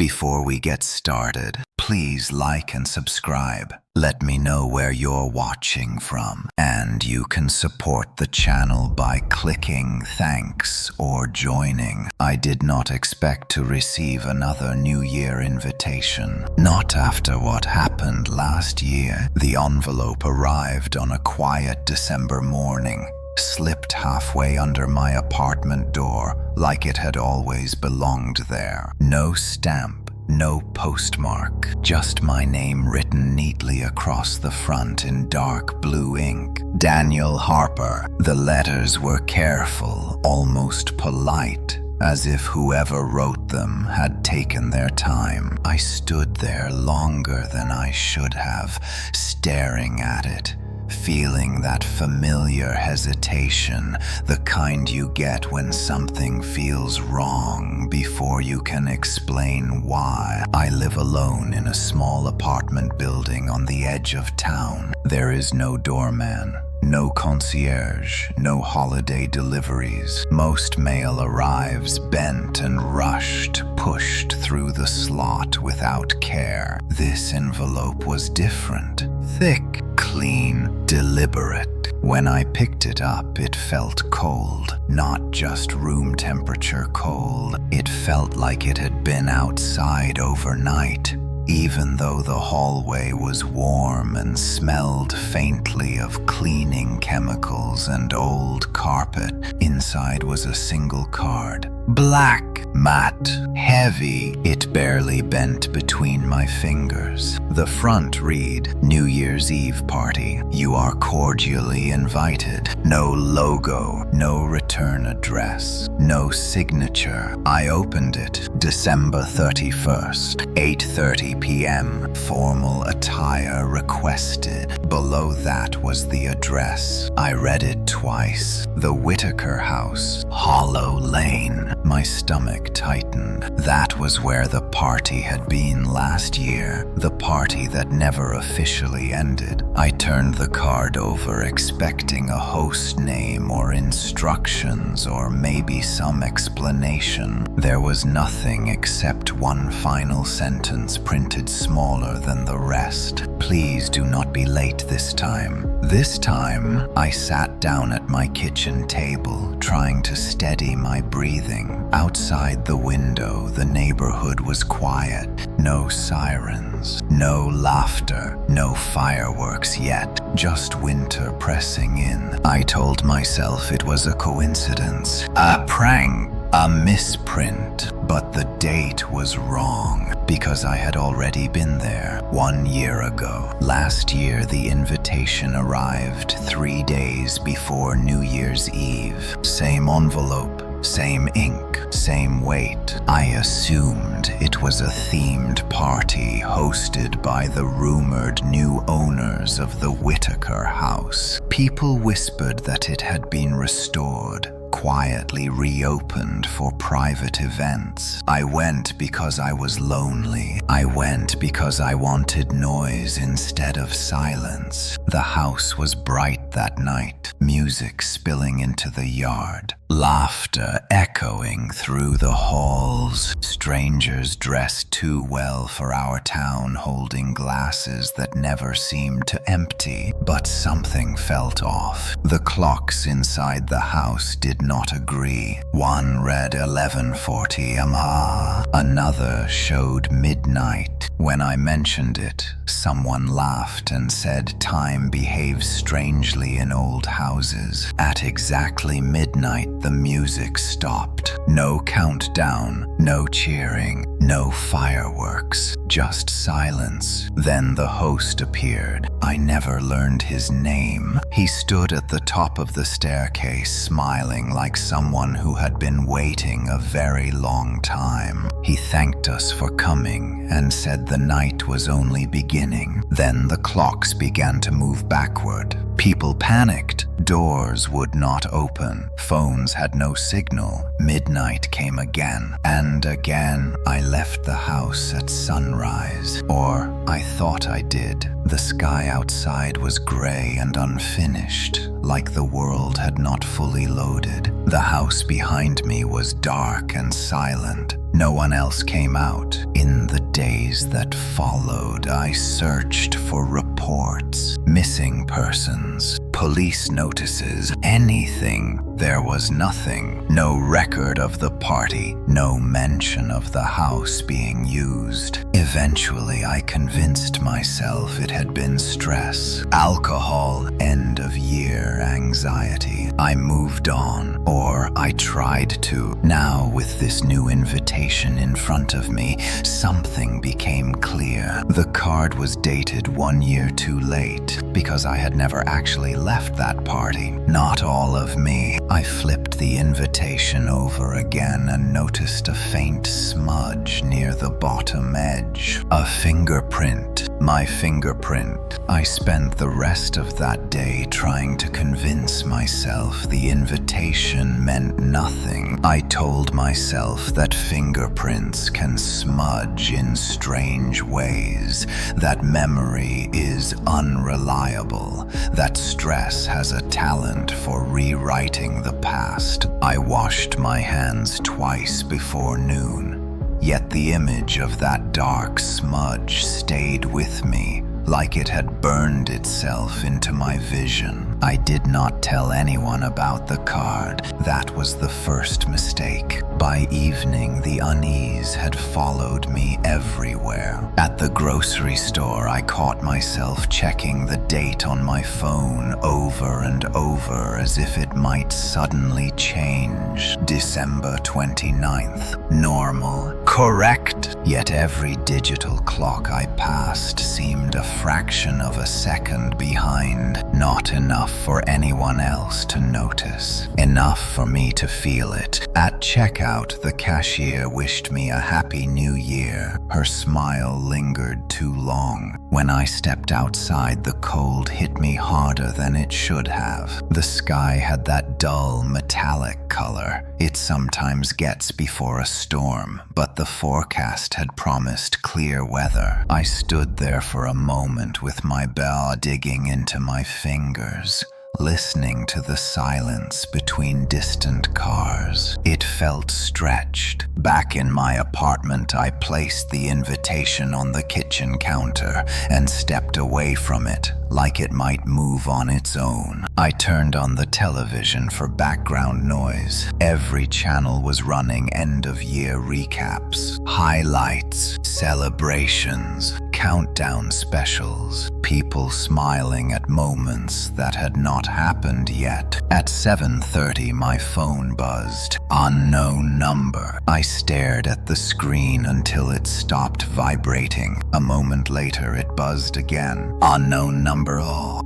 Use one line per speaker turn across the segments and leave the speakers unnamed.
Before we get started, please like and subscribe. Let me know where you're watching from, and you can support the channel by clicking thanks or joining. I did not expect to receive another New Year invitation. Not after what happened last year. The envelope arrived on a quiet December morning, slipped halfway under my apartment door like it had always belonged there. No stamp, no postmark, just my name written neatly across the front in dark blue ink. Daniel Harper. The letters were careful, almost polite, as if whoever wrote them had taken their time. I stood there longer than I should have, staring at it, feeling that familiar hesitation, the kind you get when something feels wrong before you can explain why. I live alone in a small apartment building on the edge of town. There is no doorman, no concierge, no holiday deliveries. Most mail arrives bent and rushed, pushed through the slot without care. This envelope was different. Thick, clean, deliberate. When I picked it up, it felt cold. Not just room temperature cold. It felt like it had been outside overnight. Even though the hallway was warm and smelled faintly of cleaning chemicals and old carpet, inside was a single card. Black, matte, heavy. It barely bent between my fingers. The front read, "New Year's Eve party. You are cordially invited." No logo, no return address, no signature. I opened it. December 31st, 8:30 p.m. Formal attire requested. Below that was the address. I read it twice. The Whitaker House, Hollow Lane. My stomach tightened. That was where the party had been last year, the party that never officially ended. I turned the card over, expecting a host name or instructions or maybe some explanation. There was nothing except one final sentence printed smaller than the rest. "Please do not be late this time." This time, I sat down at my kitchen table, trying to steady my breathing. Outside the window, the neighborhood was quiet. No sirens, no laughter, no fireworks yet, just winter pressing in. I told myself it was a coincidence, a prank, a misprint, but the date was wrong because I had already been there 1 year ago. Last year, the invitation arrived 3 days before New Year's Eve. Same envelope, same ink, same weight. I assumed it was a themed party hosted by the rumored new owners of the Whitaker House. People whispered that it had been restored, quietly reopened for private events. I went because I was lonely. I went because I wanted noise instead of silence. The house was bright that night, music spilling into the yard, laughter echoing through the halls, strangers dressed too well for our town holding glasses that never seemed to empty. But something felt off. The clocks inside the house did not agree. One read 11:40 am. Another showed midnight. When I mentioned it, someone laughed and said time behaves strangely in old houses. At exactly midnight, the music stopped. No countdown, no cheering, no fireworks, just silence. Then the host appeared. I never learned his name. He stood at the top of the staircase, smiling like someone who had been waiting a very long time. He thanked us for coming and said the night was only beginning. Then the clocks began to move backward. People panicked. Doors would not open. Phones had no signal. Midnight came again and again. I left the house at sunrise, or I thought I did. The sky outside was gray and unfinished, like the world had not fully loaded. The house behind me was dark and silent. No one else came out. In the days that followed, I searched for reports, missing persons, police notices, anything. There was nothing. No record of the party, no mention of the house being used. Eventually, I convinced myself it had been stress, alcohol, end-of-year anxiety. I moved on, or I tried to. Now, with this new invitation in front of me, something became clear. The card was dated 1 year too late, because I had never actually left that party. Not all of me. I flipped the invitation over again and noticed a faint smudge near the bottom edge. A fingerprint. My fingerprint. I spent the rest of that day trying to convince myself the invitation meant nothing. I told myself that fingerprints can smudge in strange ways, that memory is unreliable, that stress has a talent for rewriting the past. I washed my hands twice before noon. Yet the image of that dark smudge stayed with me, like it had burned itself into my vision. I did not tell anyone about the card. That was the first mistake. By evening, the unease had followed me everywhere. At the grocery store, I caught myself checking the date on my phone over and over as if it might suddenly change. December 29th. Normal. Correct. Yet every digital clock I passed seemed a fraction of a second behind. Not enough for anyone else to notice. Enough for me to feel it. At checkout, the cashier wished me a happy new year. Her smile lingered too long. When I stepped outside, the cold hit me harder than it should have. The sky had that dull, metallic color it sometimes gets before a storm, but the forecast had promised clear weather. I stood there for a moment with my bell digging into my fingers, listening to the silence between distant cars. It felt stretched. Back in my apartment, I placed the invitation on the kitchen counter and stepped away from it, like it might move on its own. I turned on the television for background noise. Every channel was running end-of-year recaps, highlights, celebrations, countdown specials, people smiling at moments that had not happened yet. At 7:30, my phone buzzed. Unknown number. I stared at the screen until it stopped vibrating. A moment later, it buzzed again. Unknown number.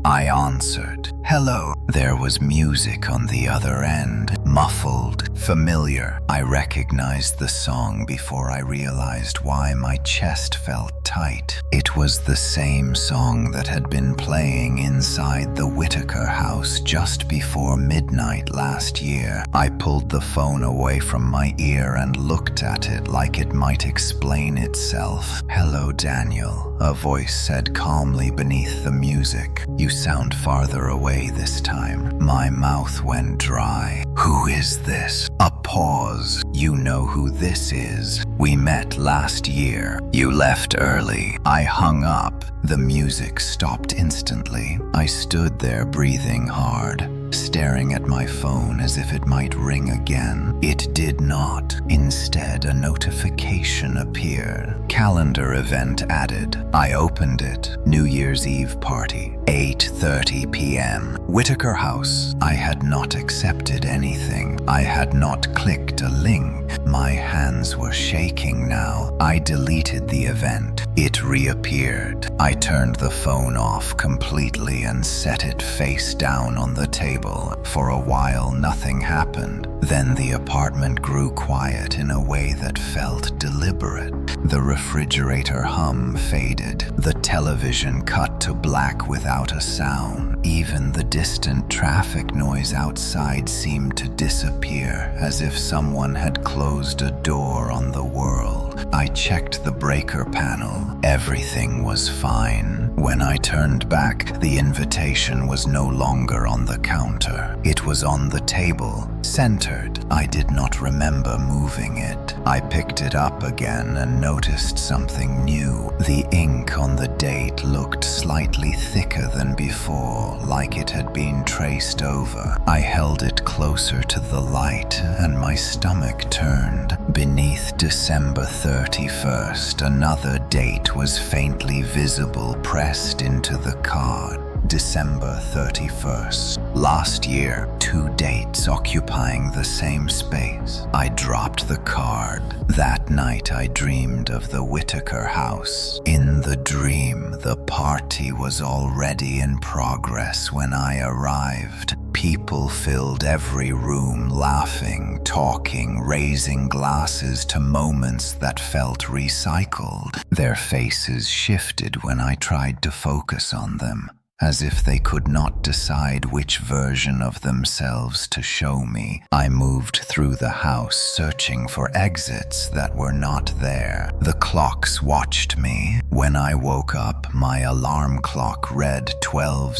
I answered. Hello. There was music on the other end, muffled, familiar. I recognized the song before I realized why my chest felt tight. It was the same song that had been playing inside the Whitaker house just before midnight last year. I pulled the phone away from my ear and looked at it like it might explain itself. Hello, Daniel, a voice said calmly beneath the music. You sound farther away this time. My mouth went dry. Who is this? A pause. You know who this is. We met last year. You left early. I hung up. The music stopped instantly. I stood there breathing hard, staring at my phone as if it might ring again. It did not. Instead, a notification appeared. Calendar event added. I opened it. New Year's Eve party, 8:30 p.m. Whitaker House. I had not accepted anything. I had not clicked a link. My hands were shaking now. I deleted the event. It reappeared. I turned the phone off completely and set it face down on the table. For a while, nothing happened. Then the apartment grew quiet in a way that felt deliberate. The refrigerator hum faded. The television cut to black without a sound. Even the distant traffic noise outside seemed to disappear, as if someone had closed a door on the world. I checked the breaker panel. Everything was fine. When I turned back, the invitation was no longer on the counter. It was on the table, centered. I did not remember moving it. I picked it up again and noticed something new. The ink on the date looked slightly thicker than before, like it had been traced over. I held it closer to the light and my stomach turned. Beneath December 31st, another date was faintly visible, pressed into the card. December 31st. Last year, 2 dates occupying the same space. I dropped the card. That night I dreamed of the Whitaker house. In the dream, the party was already in progress when I arrived. People filled every room, laughing, talking, raising glasses to moments that felt recycled. Their faces shifted when I tried to focus on them, as if they could not decide which version of themselves to show me. I moved through the house, searching for exits that were not there. The clocks watched me. When I woke up, my alarm clock read 12:00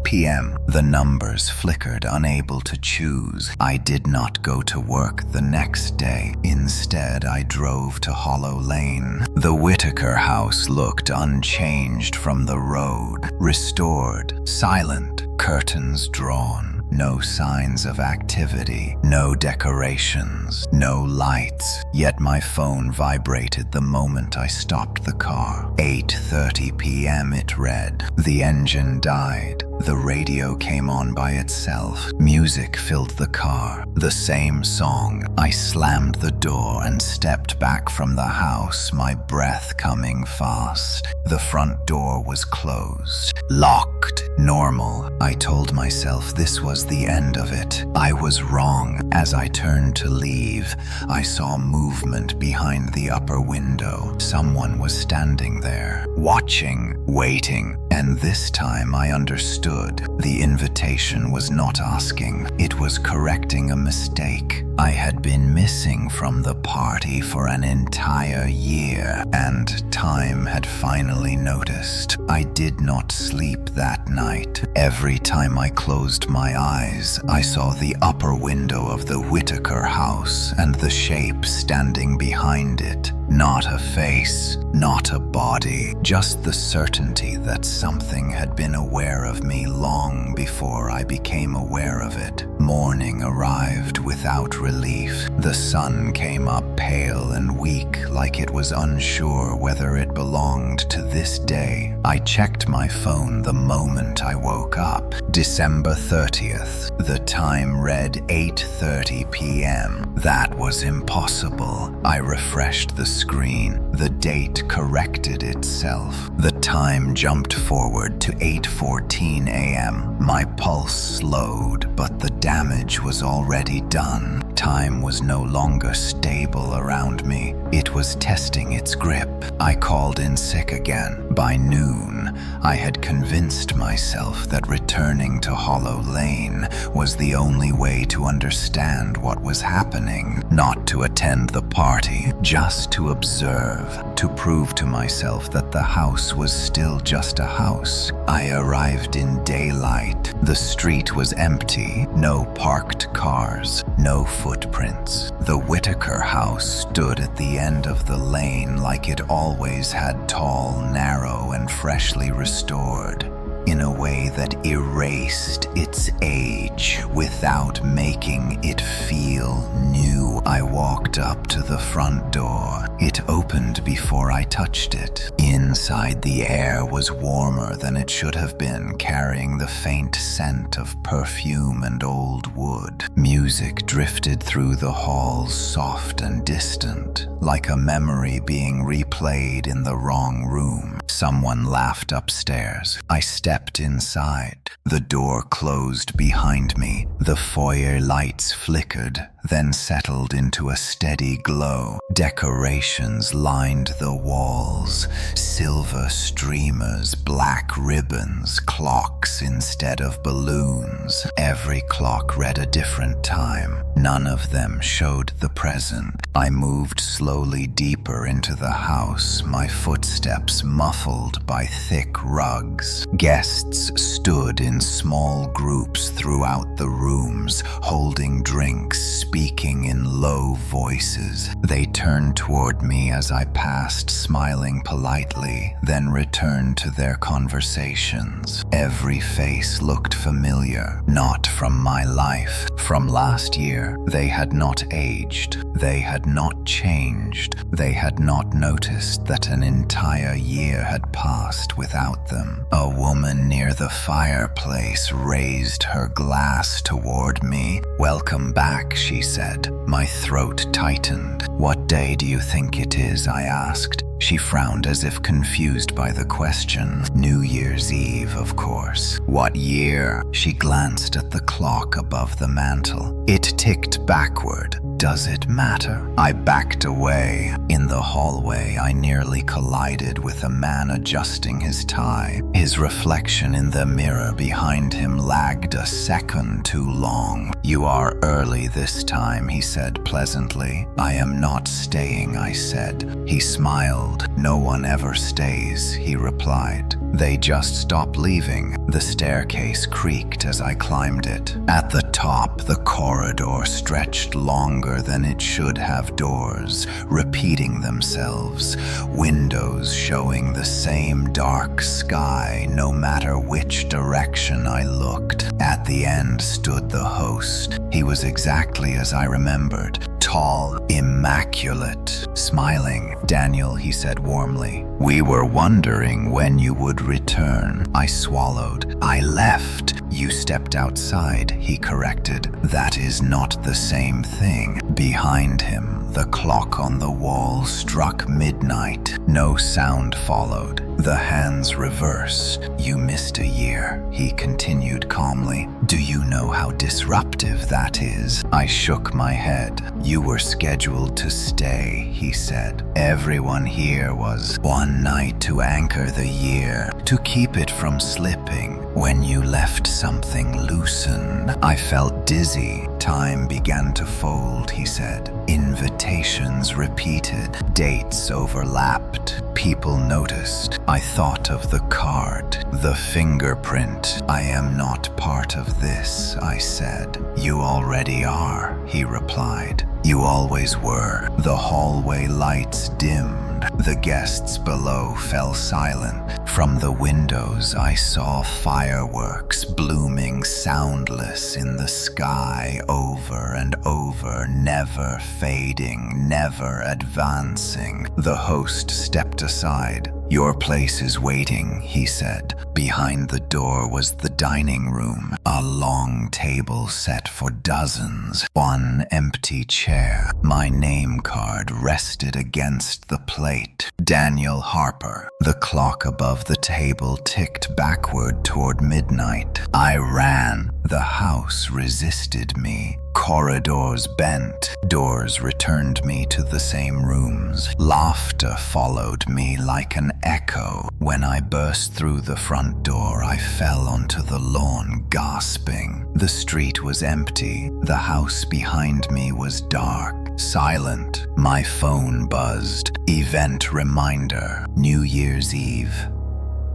p.m. The numbers flickered, unable to choose. I did not go to work the next day. Instead, I drove to Hollow Lane. The Whitaker house looked unchanged from the road, restored, silent, curtains drawn. No signs of activity, no decorations, no lights. Yet my phone vibrated the moment I stopped the car. 8:30 p.m. it read. The engine died. The radio came on by itself. Music filled the car. The same song. I slammed the door and stepped back from the house, my breath coming fast. The front door was closed. Locked. Normal. I told myself this was the end of it. I was wrong. As I turned to leave, I saw movement behind the upper window. Someone was standing there, watching, waiting. And this time I understood. The invitation was not asking. It was correcting a mistake. I had been missing from the party for an entire year, and time had finally noticed. I did not sleep that night. Every time I closed my eyes, I saw the upper window of the Whitaker house and the shape standing behind it. Not a face, not a body, just the certainty that something had been aware of me long before I became aware of it. Morning arrived without relief. The sun came up pale and weak, like it was unsure whether it belonged to this day. I checked my phone the moment I woke up. December 30th. The time read 8:30 p.m. That was impossible. I refreshed the screen. The date corrected itself. The time jumped forward to 8:14 a.m. My pulse slowed, but the damage was already done. Time was no longer stable around me. It was testing its grip. I called in sick again. By noon, I had convinced myself that returning to Hollow Lane was the only way to understand what was happening. Not to attend the party, just to observe, to prove to myself that the house was still just a house. I arrived in daylight. The street was empty. No parked cars, no footprints. The Whitaker house stood at the end of the lane like it always had, tall, narrow, and freshly restored, in a way that erased its age without making it feel new. I walked up to the front door. It opened before I touched it. Inside, the air was warmer than it should have been, carrying the faint scent of perfume and old wood. Music drifted through the halls, soft and distant, like a memory being replayed in the wrong room. Someone laughed upstairs. I stepped inside. The door closed behind me. The foyer lights flickered, then settled into a steady glow. Decorations lined the walls. Silver streamers, black ribbons, clocks instead of balloons. Every clock read a different time. None of them showed the present. I moved slowly deeper into the house, my footsteps muffled by thick rugs. Guests stood in small groups throughout the rooms, holding drinks, speaking in low voices. They turned toward me as I passed, smiling politely, then returned to their conversations. Every face looked familiar, not from my life, from last year. They had not aged. They had not changed. They had not noticed that an entire year had passed without them. A woman near the fireplace raised her glass toward me. "Welcome back," she said. My throat tightened. "What day do you think it is?" I asked. She frowned as if confused by the question. "New Year's Eve, of course." "What year?" She glanced at the clock above the mantel. It ticked backward. "Does it matter?" I backed away. In the hallway, I nearly collided with a man adjusting his tie. His reflection in the mirror behind him lagged a second too long. "You are early this time," he said pleasantly. "I am not staying," I said. He smiled. "No one ever stays," he replied. "They just stop leaving." The staircase creaked as I climbed it. At the top, the corridor stretched longer than it should have doors, repeating themselves, windows showing the same dark sky no matter which direction I looked. At the end stood the host. He was exactly as I remembered. Tall, immaculate, smiling. "Daniel," he said warmly, "we were wondering when you would return." I swallowed. "I left." "You stepped outside," he corrected. "That is not the same thing." Behind him, the clock on the wall struck midnight. No sound followed. The hands reversed. "You missed a year," he continued calmly. "Do you know how disruptive that is?" I shook my head. "You were scheduled to stay," he said. "Everyone here was one night to anchor the year, to keep it from slipping. When you left, something loosened." I felt dizzy. Time began to fold, he said. Invitations repeated. Dates overlapped. People noticed. I thought of the card, the fingerprint. "I am not part of this," I said. "You already are," he replied. "You always were." The hallway lights dimmed. The guests below fell silent. From the windows I saw fireworks blooming soundless in the sky over and over, never fading, never advancing. The host stepped aside. "Your place is waiting," he said. Behind the door was the dining room, a long table set for dozens, one empty chair. My name card rested against the plate. Daniel Harper. The clock above the table ticked backward toward midnight. I ran. The house resisted me. Corridors bent. Doors returned me to the same rooms. Laughter followed me like an echo. When I burst through the front door, I fell onto the lawn, gasping. The street was empty. The house behind me was dark, silent. My phone buzzed. Event reminder. New Year's Eve.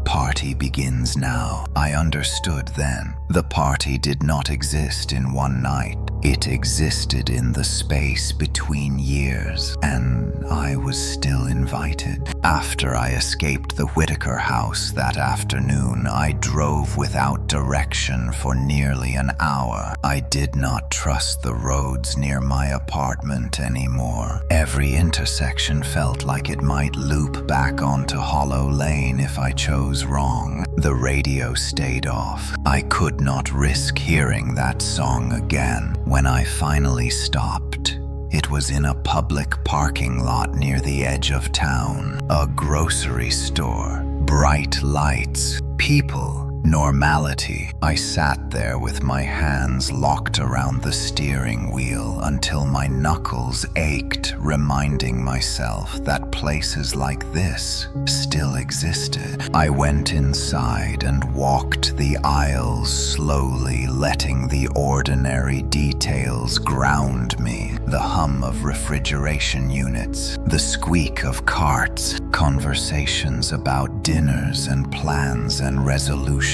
Party begins now. I understood then. The party did not exist in one night. It existed in the space between years, and I was still invited. After I escaped the Whitaker house that afternoon, I drove without direction for nearly an hour. I did not trust the roads near my apartment anymore. Every intersection felt like it might loop back onto Hollow Lane if I chose wrong. The radio stayed off. I could not risk hearing that song again. When I finally stopped, it was in a public parking lot near the edge of town. A grocery store. bright lights, people, normality. I sat there with my hands locked around the steering wheel until my knuckles ached, reminding myself that places like this still existed. I went inside and walked the aisles slowly, letting the ordinary details ground me. The hum of refrigeration units, the squeak of carts, conversations about dinners and plans and resolutions.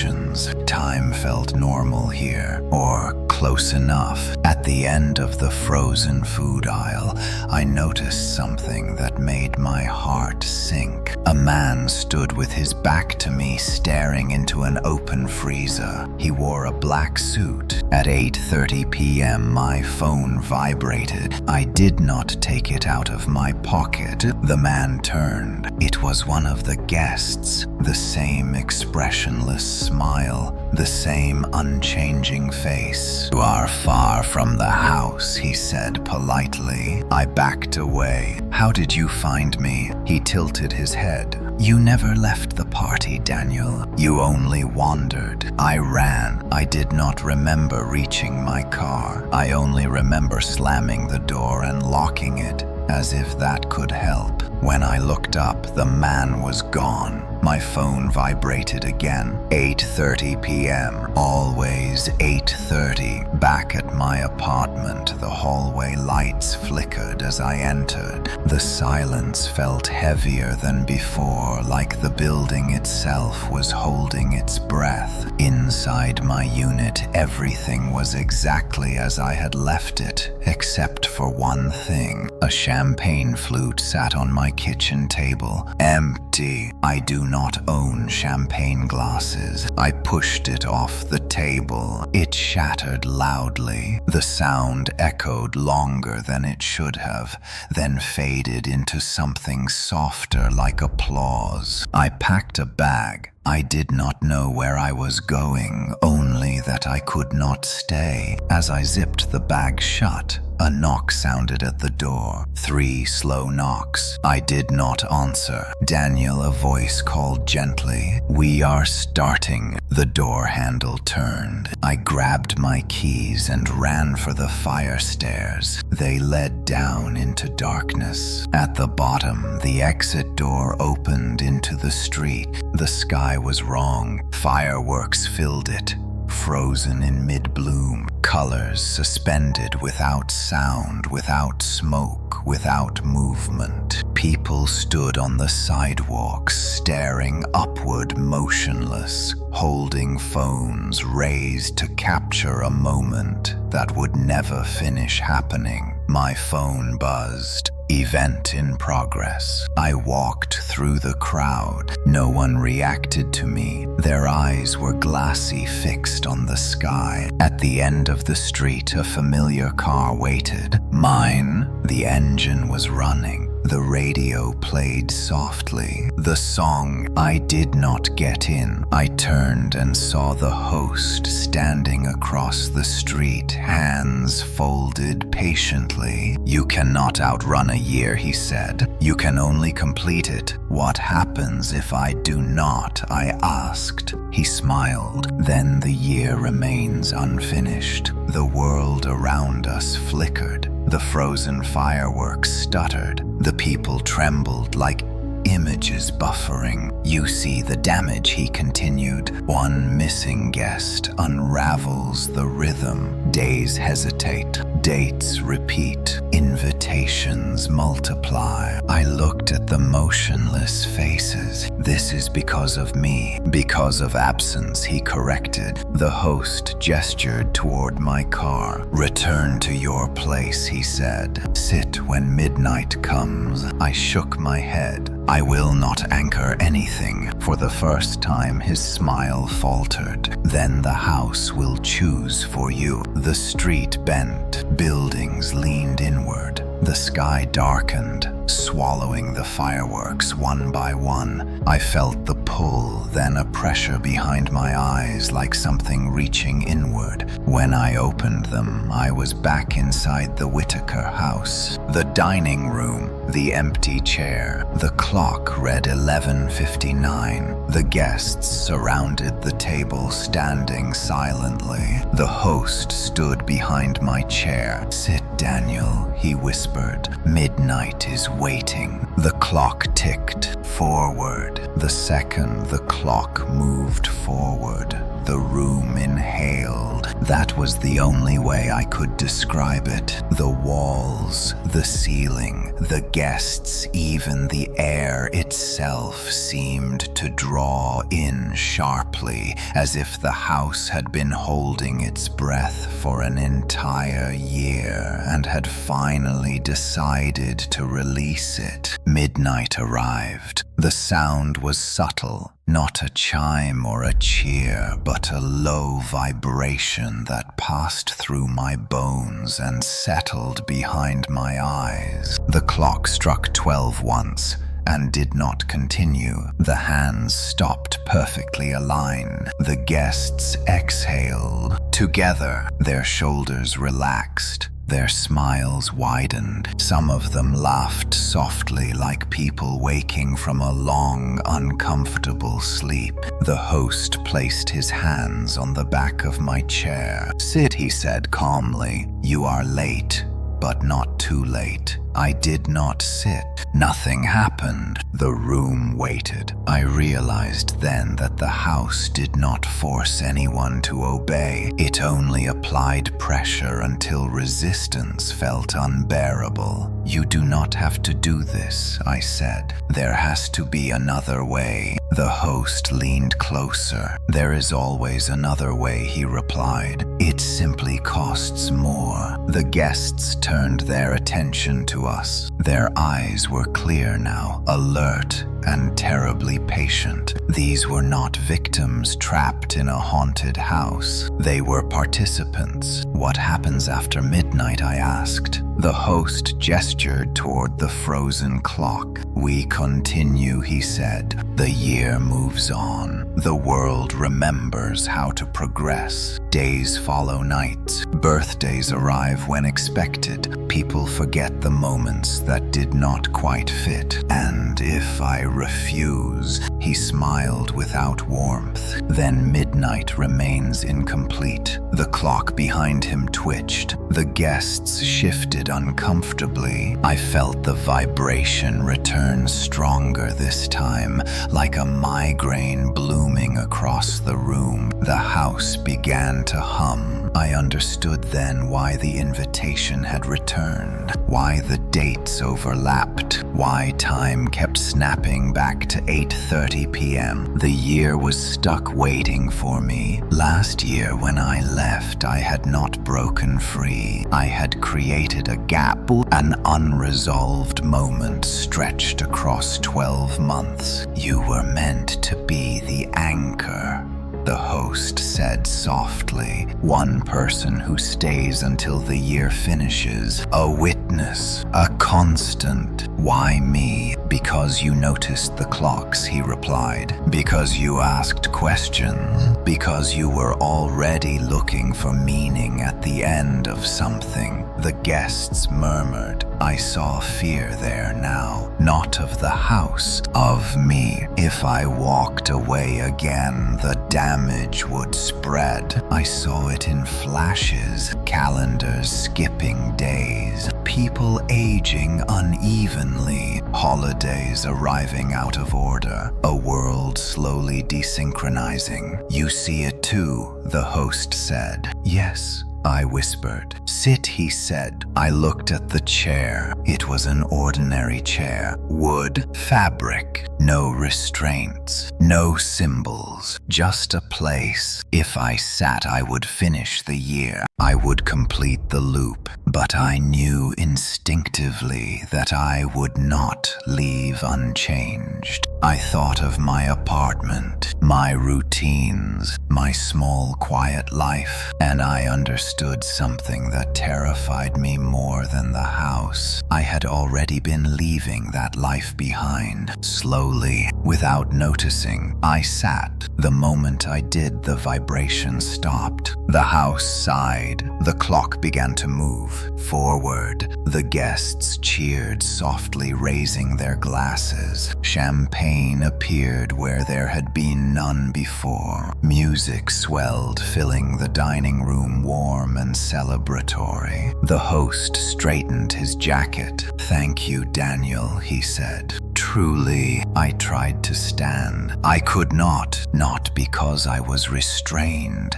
Time felt normal here, or close enough. At the end of the frozen food aisle, I noticed something that made my heart sink. A man stood with his back to me, staring into an open freezer. He wore a black suit. At 8:30 p.m., my phone vibrated. I did not take it out of my pocket. The man turned. It was one of the guests. The same expressionless smile, the same unchanging face. "You are far from the house," he said politely. I backed away. "How did you find me?" He tilted his head. "You never left the party, Daniel. You only wandered." I ran. I did not remember reaching my car. I only remember slamming the door and locking it, as if that could help. When I looked up, the man was gone. My phone vibrated again. 8:30 p.m. Always 8:30. Back at my apartment, the hallway lights flickered as I entered. The silence felt heavier than before, like the building itself was holding its breath. Inside my unit, everything was exactly as I had left it, except for one thing. A champagne flute sat on my kitchen table, empty. I do not own champagne glasses. I pushed it off the table. It shattered loudly. The sound echoed longer than it should have, then faded into something softer like applause. I packed a bag. I did not know where I was going, only that I could not stay. As I zipped the bag shut, a knock sounded at the door. 3 slow knocks. I did not answer. "Daniel," a voice called gently. "We are starting." The door handle turned. I grabbed my keys and ran for the fire stairs. They led down into darkness. At the bottom, the exit door opened into the street. The sky was wrong. Fireworks filled it, frozen in mid-bloom, colors suspended without sound, without smoke, without movement. People stood on the sidewalks, staring upward, motionless, holding phones raised to capture a moment that would never finish happening. My phone buzzed. Event in progress. I walked through the crowd. No one reacted to me. Their eyes were glassy, fixed on the sky. At the end of the street, a familiar car waited. Mine. The engine was running. The radio played softly. The song. I did not get in. I turned and saw the host standing across the street, hands folded patiently. "You cannot outrun a year," he said. "You can only complete it." "What happens if I do not?" I asked. He smiled. "Then the year remains unfinished." The world around us flickered. The frozen fireworks stuttered. The people trembled like images buffering. "You see the damage," he continued. "One missing guest unravels the rhythm. Days hesitate. Dates repeat. Invitations multiply." I looked at the motionless faces. "This is because of me." "Because of absence," he corrected. The host gestured toward my car. "Return to your place," he said. "Sit when midnight comes." I shook my head. "I will not anchor anything." For the first time, his smile faltered. "Then the house will choose for you." The street bent. Buildings leaned inward. The sky darkened. swallowing the fireworks one by one. I felt the pull, then a pressure behind my eyes like something reaching inward. When I opened them, I was back inside the Whitaker house. The dining room, the empty chair, the clock read 11:59. The guests surrounded the table, standing silently. The host stood behind my chair. "Sit, Daniel," he whispered. "Midnight is waiting." The clock ticked forward. The second the clock moved forward, the room inhaled. That was the only way I could describe it. The walls, the ceiling, the guests, even the air itself seemed to draw in sharply, as if the house had been holding its breath for an entire year and had finally decided to release it. Midnight arrived. The sound was subtle, not a chime or a cheer, but a low vibration that passed through my bones and settled behind my eyes. The clock struck 12 once and did not continue. The hands stopped perfectly aligned. The guests exhaled. Together, their shoulders relaxed. Their smiles widened. Some of them laughed softly like people waking from a long, uncomfortable sleep. The host placed his hands on the back of my chair. "Sit," he said calmly. "You are late, but not too late." I did not sit. Nothing happened. The room waited. I realized then that the house did not force anyone to obey. It only applied pressure until resistance felt unbearable. "You do not have to do this," I said. "There has to be another way." The host leaned closer. "There is always another way," he replied. "It simply costs more." The guests turned their attention to us. Their eyes were clear now, alert and terribly patient. These were not victims trapped in a haunted house. They were participants. "What happens after midnight?" I asked. The host gestured toward the frozen clock. "We continue," he said. "The year moves on. The world remembers how to progress. Days follow nights. Birthdays arrive when expected. People forget the moments that did not quite fit. And if I refuse," he smiled without warmth, "then midnight remains incomplete." The clock behind him twitched. The guests shifted uncomfortably. I felt the vibration return stronger this time, like a migraine blooming across the room. The house began to hum. I understood then why the invitation had returned, why the dates overlapped, why time kept snapping back to 8:30 p.m. The year was stuck waiting for me. Last year when I left, I had not broken free. I had created a gap, an unresolved moment stretched across 12 months. "You were meant to be the anchor," the host said softly. "One person who stays until the year finishes. A witness, a constant." "Why me?" "Because you noticed the clocks," he replied. "Because you asked questions. Because you were already looking for meaning at the end of something." The guests murmured. I saw fear there now, not of the house, of me. If I walked away again, the damage would spread. I saw it in flashes, calendars skipping days, people aging unevenly, holidays arriving out of order, a world slowly desynchronizing. "You see it too," the host said. "Yes," I whispered. "Sit," he said. I looked at the chair. It was an ordinary chair. Wood, fabric, no restraints, no symbols, just a place. If I sat, I would finish the year. I would complete the loop. but I knew instinctively that I would not leave unchanged. I thought of my apartment, my routines, my small quiet life, and I understood something that terrified me more than the house. I had already been leaving that life behind. Slowly, without noticing, I sat. The moment I did, the vibration stopped. The house sighed. The clock began to move forward. The guests cheered softly, raising their glasses. Champagne appeared where there had been none before. Music swelled, filling the dining room warm and celebratory. The host straightened his jacket. "Thank you, Daniel," he said. Truly, I tried to stand. I could not because I was restrained,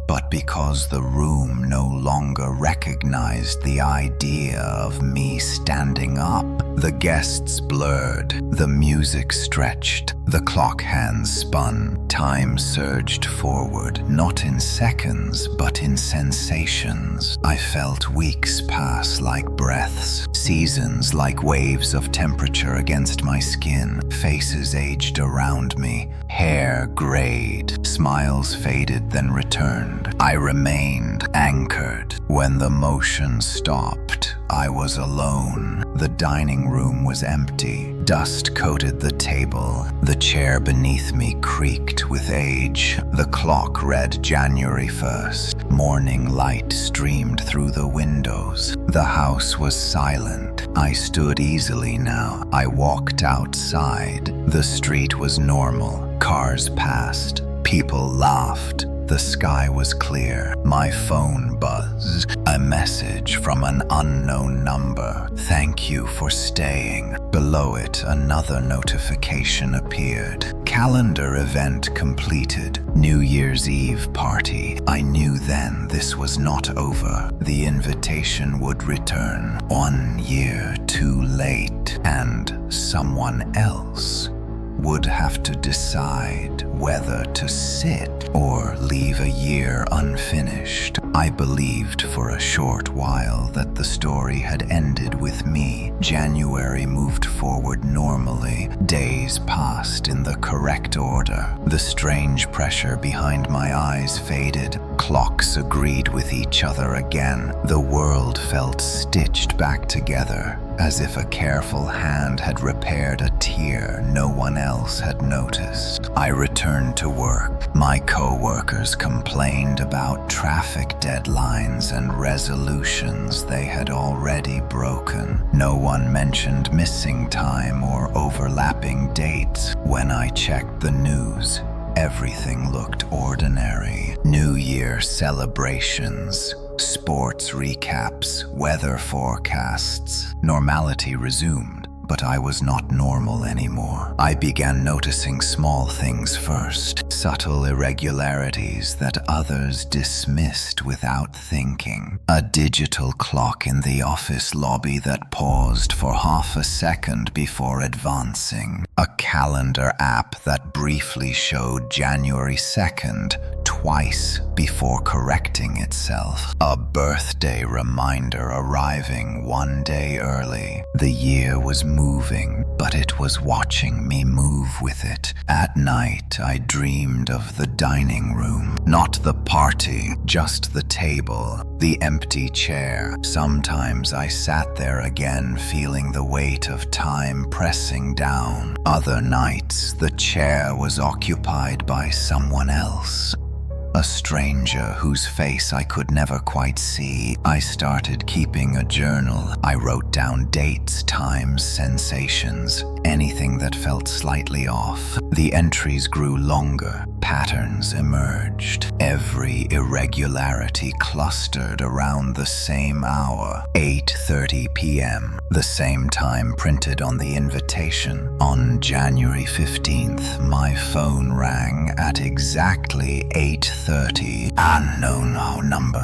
but because the room no longer recognized the idea of me standing up. The guests blurred, the music stretched, the clock hands spun. Time surged forward, not in seconds, but in sensations. I felt weeks pass like breaths, seasons like waves of temperature against my skin. Faces aged around me, hair grayed, smiles faded then returned. I remained anchored. When the motion stopped, I was alone. The dining room was empty. Dust coated the table. The chair beneath me creaked with age. The clock read January 1st. Morning light streamed through the windows. The house was silent. I stood easily now. I walked outside. The street was normal. Cars passed. People laughed. The sky was clear. My phone buzzed. A message from an unknown number. "Thank you for staying." Below it, another notification appeared. Calendar event completed. New Year's Eve party. I knew then this was not over. The invitation would return. 1 year too late. And someone else would have to decide whether to sit or leave a year unfinished. I believed for a short while that the story had ended with me. January moved forward normally. Days passed in the correct order. The strange pressure behind my eyes faded. Clocks agreed with each other again. The world felt stitched back together, as if a careful hand had repaired a tear no one else had noticed. I returned to work. My co-workers complained about traffic deadlines and resolutions they had already broken. No one mentioned missing time or overlapping dates. When I checked the news, everything looked ordinary. New Year celebrations, sports recaps, weather forecasts. Normality resumed, but I was not normal anymore. I began noticing small things first, subtle irregularities that others dismissed without thinking. A digital clock in the office lobby that paused for half a second before advancing. A calendar app that briefly showed January 2nd twice before correcting itself. A birthday reminder arriving 1 day early. The year was moving, but it was watching me move with it. At night, I dreamed of the dining room. Not the party, just the table, the empty chair. Sometimes I sat there again, feeling the weight of time pressing down. Other nights, the chair was occupied by someone else. A stranger whose face I could never quite see. I started keeping a journal. I wrote down dates, times, sensations, anything that felt slightly off. The entries grew longer. Patterns emerged. Every irregularity clustered around the same hour, 8:30 p.m., the same time printed on the invitation. On January 15th, my phone rang at exactly 8:30. Unknown number.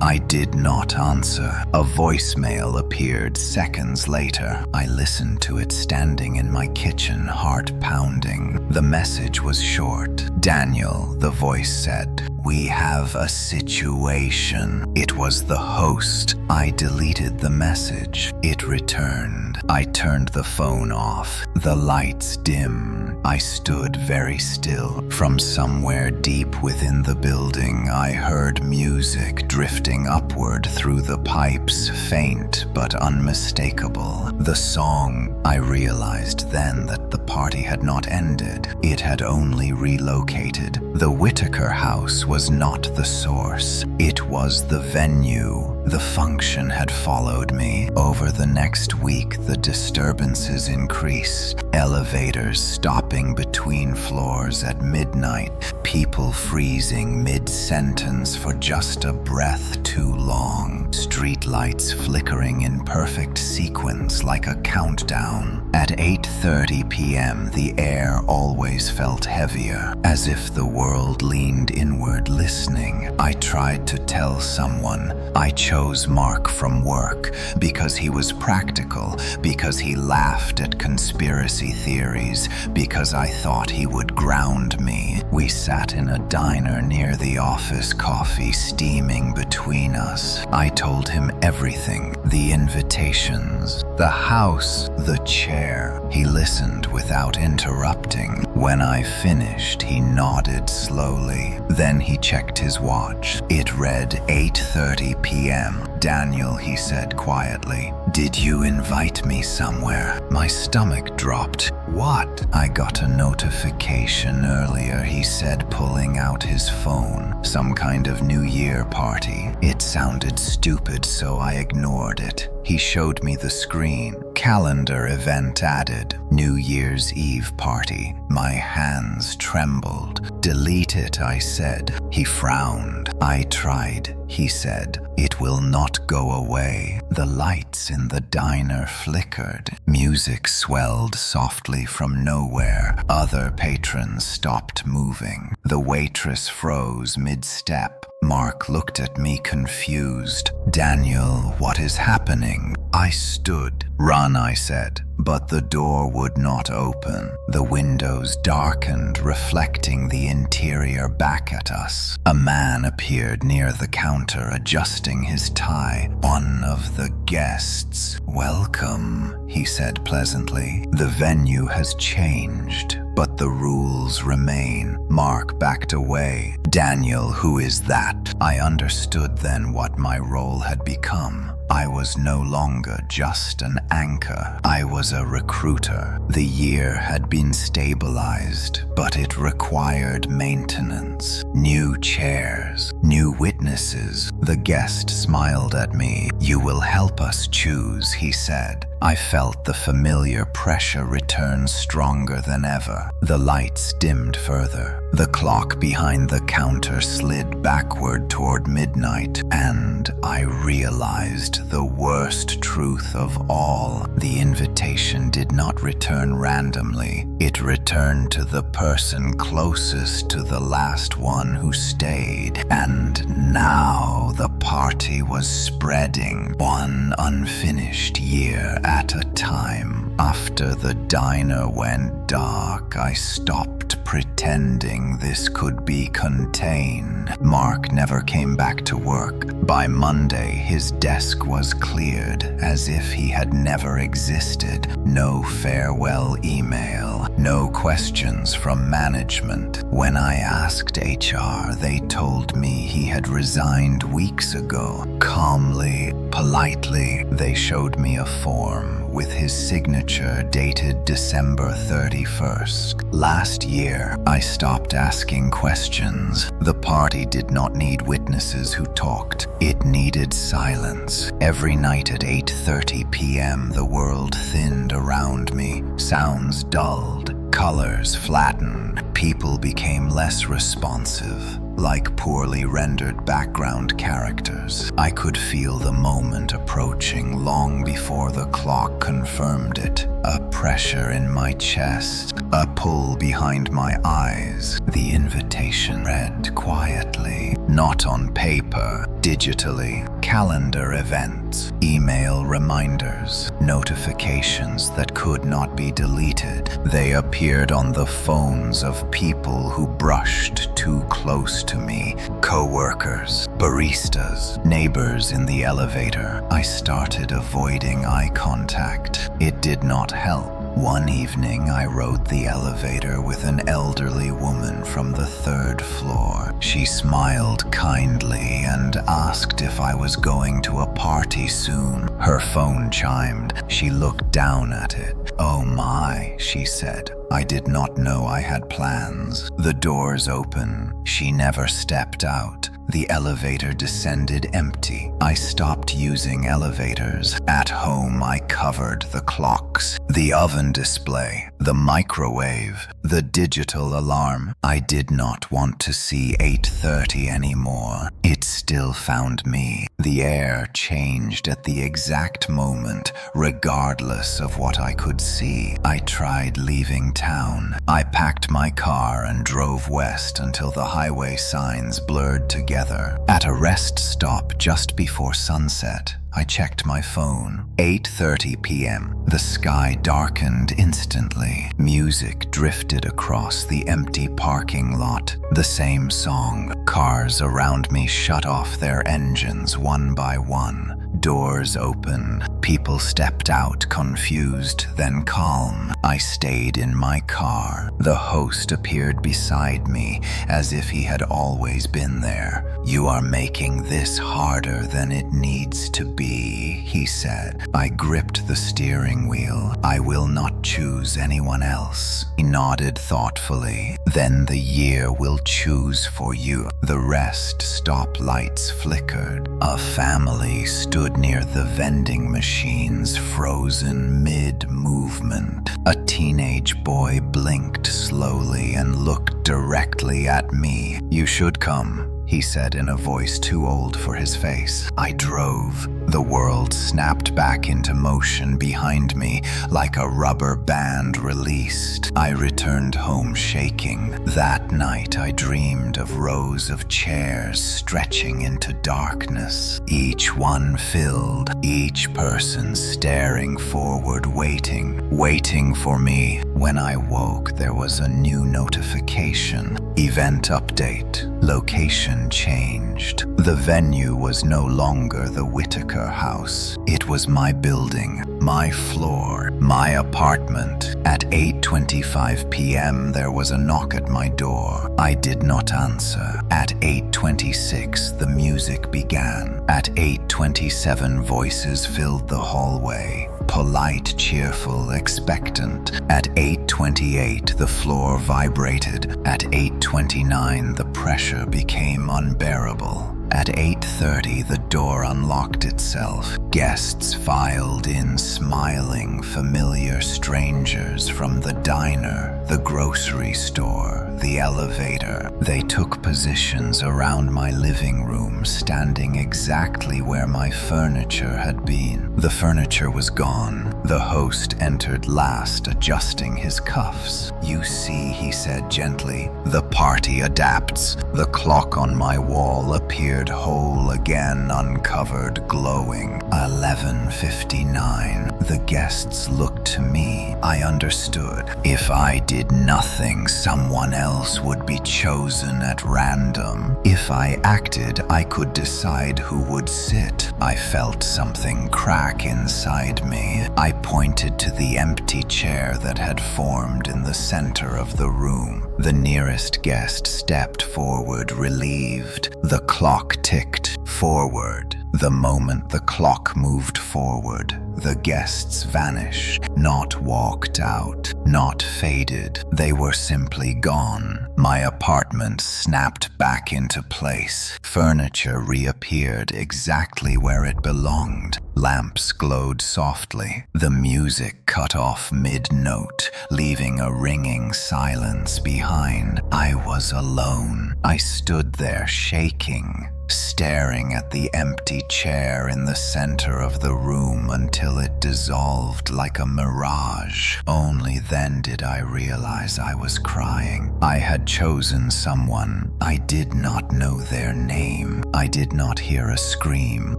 I did not answer. A voicemail appeared seconds later. I listened to it standing in my kitchen, heart pounding. The message was short. "Daniel," the voice said, we have a situation. It was the host. I deleted the message. It returned. I turned the phone off. The lights dimmed. I stood very still. From somewhere deep within the building, I heard music drifting upward through the pipes, faint but unmistakable. The song, I realized then that the party had not ended. It had only relocated. The Whitaker house was not the source. It was the venue. The function had followed me. Over the next week, the disturbances increased. Elevators stopping between floors at midnight. People freezing mid-sentence for just a breath too long. Streetlights flickering in perfect sequence like a countdown. At 8:30 p.m., the air always felt heavier, as if the world leaned inward listening. I tried to tell someone. I chose Mark from work because he was practical, because he laughed at conspiracy theories, because I thought he would ground me. We sat in a diner near the office, coffee steaming between us. I told him everything, the invitations, the house, the chair. He listened without interrupting. When I finished, he nodded slowly. Then he checked his watch. It read 8:30 p.m. "Daniel," he said quietly, "did you invite me somewhere?" My stomach dropped. "What?" "I got a notification earlier," he said, pulling out his phone. "Some kind of New Year party." It sounded stupid, so I ignored it. He showed me the screen. Calendar event added. New Year's Eve party. My hands trembled. "Delete it," I said. He frowned. "I tried," he said. "It will not go away." The lights in the diner flickered. Music swelled softly from nowhere. Other patrons stopped moving. The waitress froze mid-step. Mark looked at me confused. "Daniel, what is happening?" I stood. "Run," I said. But the door would not open. The windows darkened, reflecting the interior back at us. A man appeared near the counter, adjusting his tie. One of the guests. "Welcome," he said pleasantly. "The venue has changed, but the rules remain." Mark backed away. "Daniel, who is that?" I understood then what my role had become. I was no longer just an anchor. I was a recruiter. The year had been stabilized, but it required maintenance. New chairs, new witnesses. The guest smiled at me. "You will help us choose," he said. I felt the familiar pressure return stronger than ever. The lights dimmed further. The clock behind the counter slid backward toward midnight, and I realized the worst truth of all. The invitation did not return randomly. It returned to the person closest to the last one who stayed. And now the party was spreading, one unfinished year at a time. After the diner went dark, I stopped pretending this could be contained. Mark never came back to work. By Monday, his desk was cleared, as if he had never existed. No farewell email, no questions from management. When I asked HR, they told me he had resigned weeks ago. Calmly, politely, they showed me a form with his signature dated December 31st. Last year, I stopped asking questions. The party did not need witnesses who talked. It needed silence. Every night at 8:30 p.m., the world thinned around me. Sounds dulled. Colors flattened. People became less responsive, like poorly rendered background characters. I could feel the moment approaching long before the clock confirmed it. a pressure in my chest, a pull behind my eyes. The invitation read quietly, not on paper, digitally. Calendar events, email reminders, notifications that could not be deleted. They appeared on the phones of people who brushed too close to me, co-workers, baristas, neighbors in the elevator. I started avoiding eye contact. It did not help. One evening, I rode the elevator with an elderly woman from the 3rd floor. She smiled kindly and asked if I was going to a party soon. Her phone chimed. She looked down at it. "Oh my," she said. I did not know I had plans. The doors open. She never stepped out. The elevator descended empty. I stopped using elevators. At home, I covered the clocks, the oven display, the microwave, the digital alarm. I did not want to see 8:30 anymore. It still found me. The air changed at the exact moment, regardless of what I could see. I tried leaving town. I packed my car and drove west until the highway signs blurred together. At a rest stop just before sunset, I checked my phone. 8:30 p.m. The sky darkened instantly. Music drifted across the empty parking lot. The same song. Cars around me shut off their engines one by one. Doors open. People stepped out, confused, then calm. I stayed in my car. The host appeared beside me, as if he had always been there. "You are making this harder than it needs to be," he said. I gripped the steering wheel. "I will not choose anyone else." He nodded thoughtfully. "Then the year will choose for you." The rest stop lights flickered. A family stood near the vending machines, frozen mid-movement. A teenage boy blinked slowly and looked directly at me. "You should come," he said in a voice too old for his face. I drove. The world snapped back into motion behind me, like a rubber band released. I returned home shaking. That night I dreamed of rows of chairs stretching into darkness, each one filled, each person staring forward, waiting for me. When I woke, there was a new notification. Event update. Location changed. The venue was no longer the Whitaker house. It was my building, my floor, my apartment. At 8:25 p.m. there was a knock at my door. I did not answer. At 8:26 the music began. At 8:27 voices filled the hallway. Polite, cheerful, expectant. At 8:28 the floor vibrated. At 8:29 the pressure became unbearable. At 8:30 the door unlocked itself. Guests filed in, smiling, familiar strangers from the diner, the grocery store, the elevator. They took positions around my living room, standing exactly where my furniture had been. The furniture was gone. The host entered last, adjusting his cuffs. "You see," he said gently, "the party adapts." The clock on my wall appeared whole again, uncovered, glowing. 11:59. The guests looked to me. I understood. If I did nothing, someone else would be chosen at random. If I acted, I could decide who would sit. I felt something crack inside me. I pointed to the empty chair that had formed in the center of the room. The nearest guest stepped forward, relieved. The clock ticked forward. The moment the clock moved forward, the guests vanished, not walked out, not faded. They were simply gone. My apartment snapped back into place. Furniture reappeared exactly where it belonged. Lamps glowed softly. The music cut off mid-note, leaving a ringing silence behind. I was alone. I stood there shaking, staring at the empty empty chair in the center of the room until it dissolved like a mirage. Only then did I realize I was crying. I had chosen someone. I did not know their name. I did not hear a scream.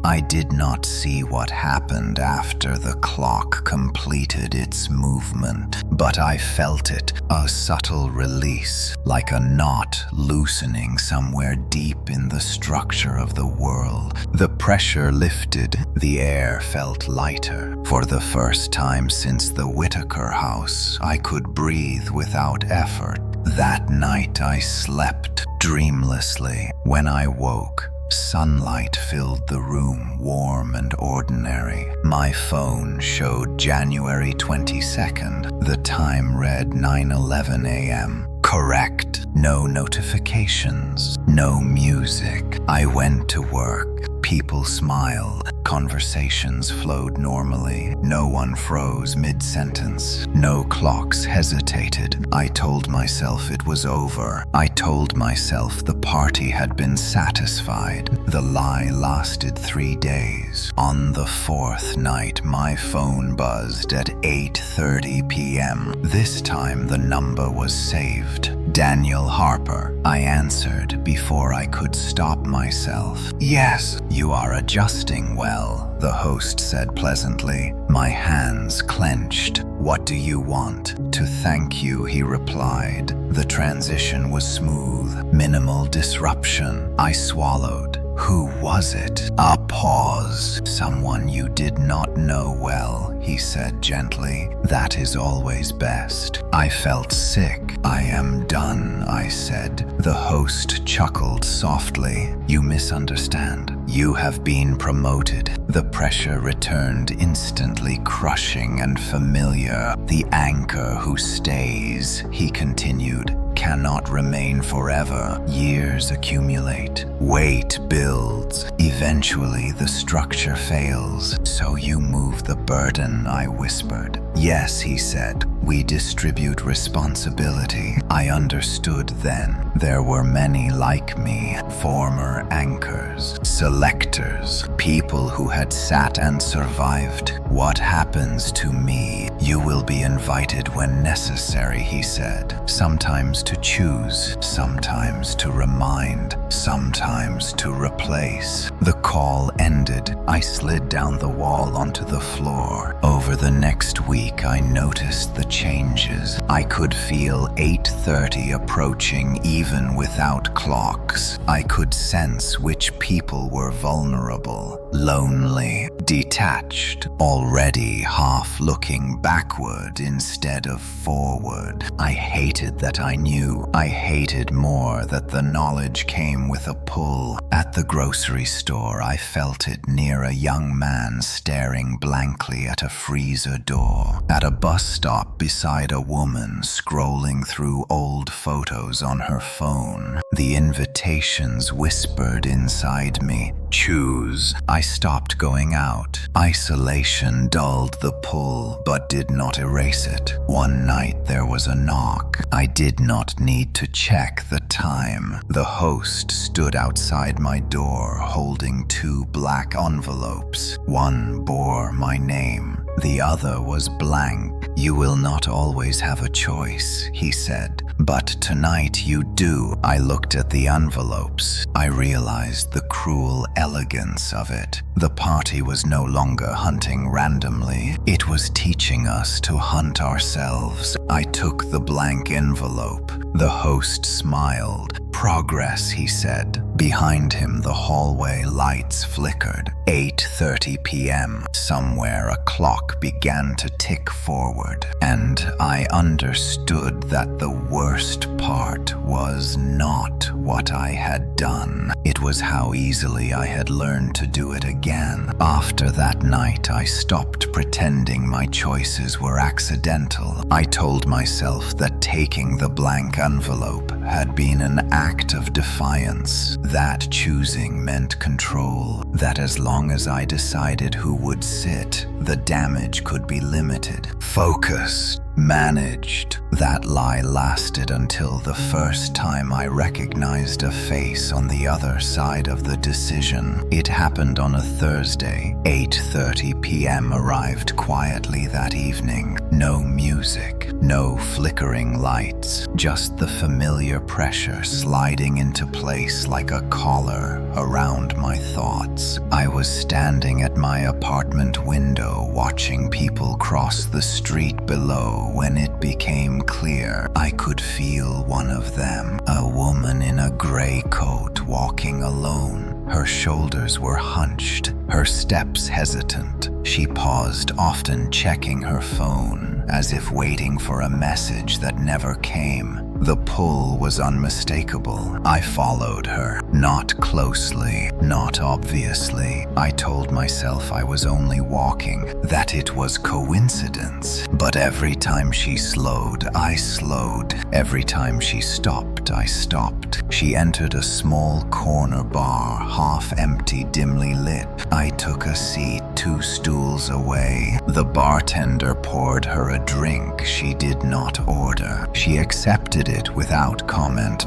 I did not see what happened after the clock completed its movement, but I felt it, a subtle release, like a knot loosening somewhere deep in the structure of the world. The pressure lifted, the air felt lighter. For the first time since the Whitaker house, I could breathe without effort. That night I slept dreamlessly. When I woke, sunlight filled the room, warm and ordinary. My phone showed January 22nd. The time read 9:11 a.m. Correct. No notifications, no music. I went to work. People smiled. Conversations flowed normally. No one froze mid-sentence. No clocks hesitated. I told myself it was over. I told myself the party had been satisfied. The lie lasted 3 days. On the 4th night, my phone buzzed at 8:30 p.m. This time the number was saved. Daniel Harper. I answered before I could stop myself. Yes, you are adjusting well, the host said pleasantly. My hands clenched. What do you want? To thank you, he replied. The transition was smooth, minimal disruption. I swallowed. Who was it? A pause. Someone you did not know well, he said gently. That is always best. I felt sick. I am done, I said. The host chuckled softly. You misunderstand. You have been promoted. The pressure returned instantly, crushing and familiar. The anchor who stays, he continued, cannot remain forever. Years accumulate. Weight builds. Eventually, the structure fails. So you move the burden, I whispered. Yes, he said. We distribute responsibility. I understood then. There were many like me, former anchors, selectors, people who had sat and survived. What happens to me? You will be invited when necessary, he said. Sometimes to choose, sometimes to remind, sometimes to replace. The call ended. I slid down the wall onto the floor. Over the next week, I noticed the changes. I could feel 8:30 approaching even without clocks. I could sense which people were vulnerable, lonely, detached, already half looking backward instead of forward. I hated that I knew. I hated more that the knowledge came with a pull. At the grocery store, I felt it near a young man staring blankly at a freezer door. At a bus stop beside a woman scrolling through old photos on her phone. The invitations whispered inside me. Choose. I stopped going out. Isolation dulled the pull, but did not erase it. One night there was a knock. I did not need to check the time. The host stood outside my door holding 2 black envelopes. One bore my name. The other was blank. You will not always have a choice, he said. But tonight you do. I looked at the envelopes. I realized the cruel elegance of it. The party was no longer hunting randomly. It was teaching us to hunt ourselves. I took the blank envelope. The host smiled. Progress, he said. Behind him, the hallway lights flickered. 8:30 p.m. Somewhere a clock began to tick forward, and I understood that the worst part was not what I had done. It was how easily I had learned to do it again. After that night, I stopped pretending my choices were accidental. I told myself that taking the blank envelope had been an act of defiance. That choosing meant control, that as long as I decided who would sit, the damage could be limited. Focused, managed. That lie lasted until the first time I recognized a face on the other side of the decision. It happened on a Thursday. 8:30 p.m. arrived quietly that evening. No music, no flickering lights, just the familiar pressure sliding into place like a collar around my thoughts. I was standing at my apartment window watching people cross the street below when it became clear. I could feel one of them, a woman in a gray coat walking alone. Her shoulders were hunched, her steps hesitant. She paused, often checking her phone, as if waiting for a message that never came. The pull was unmistakable. I followed her, not closely, not obviously. I told myself I was only walking, that it was coincidence. But every time she slowed, I slowed. Every time she stopped, I stopped. She entered a small corner bar, half empty, dimly lit. I took a seat 2 stools away. The bartender poured her a drink she did not order. She accepted it without comment.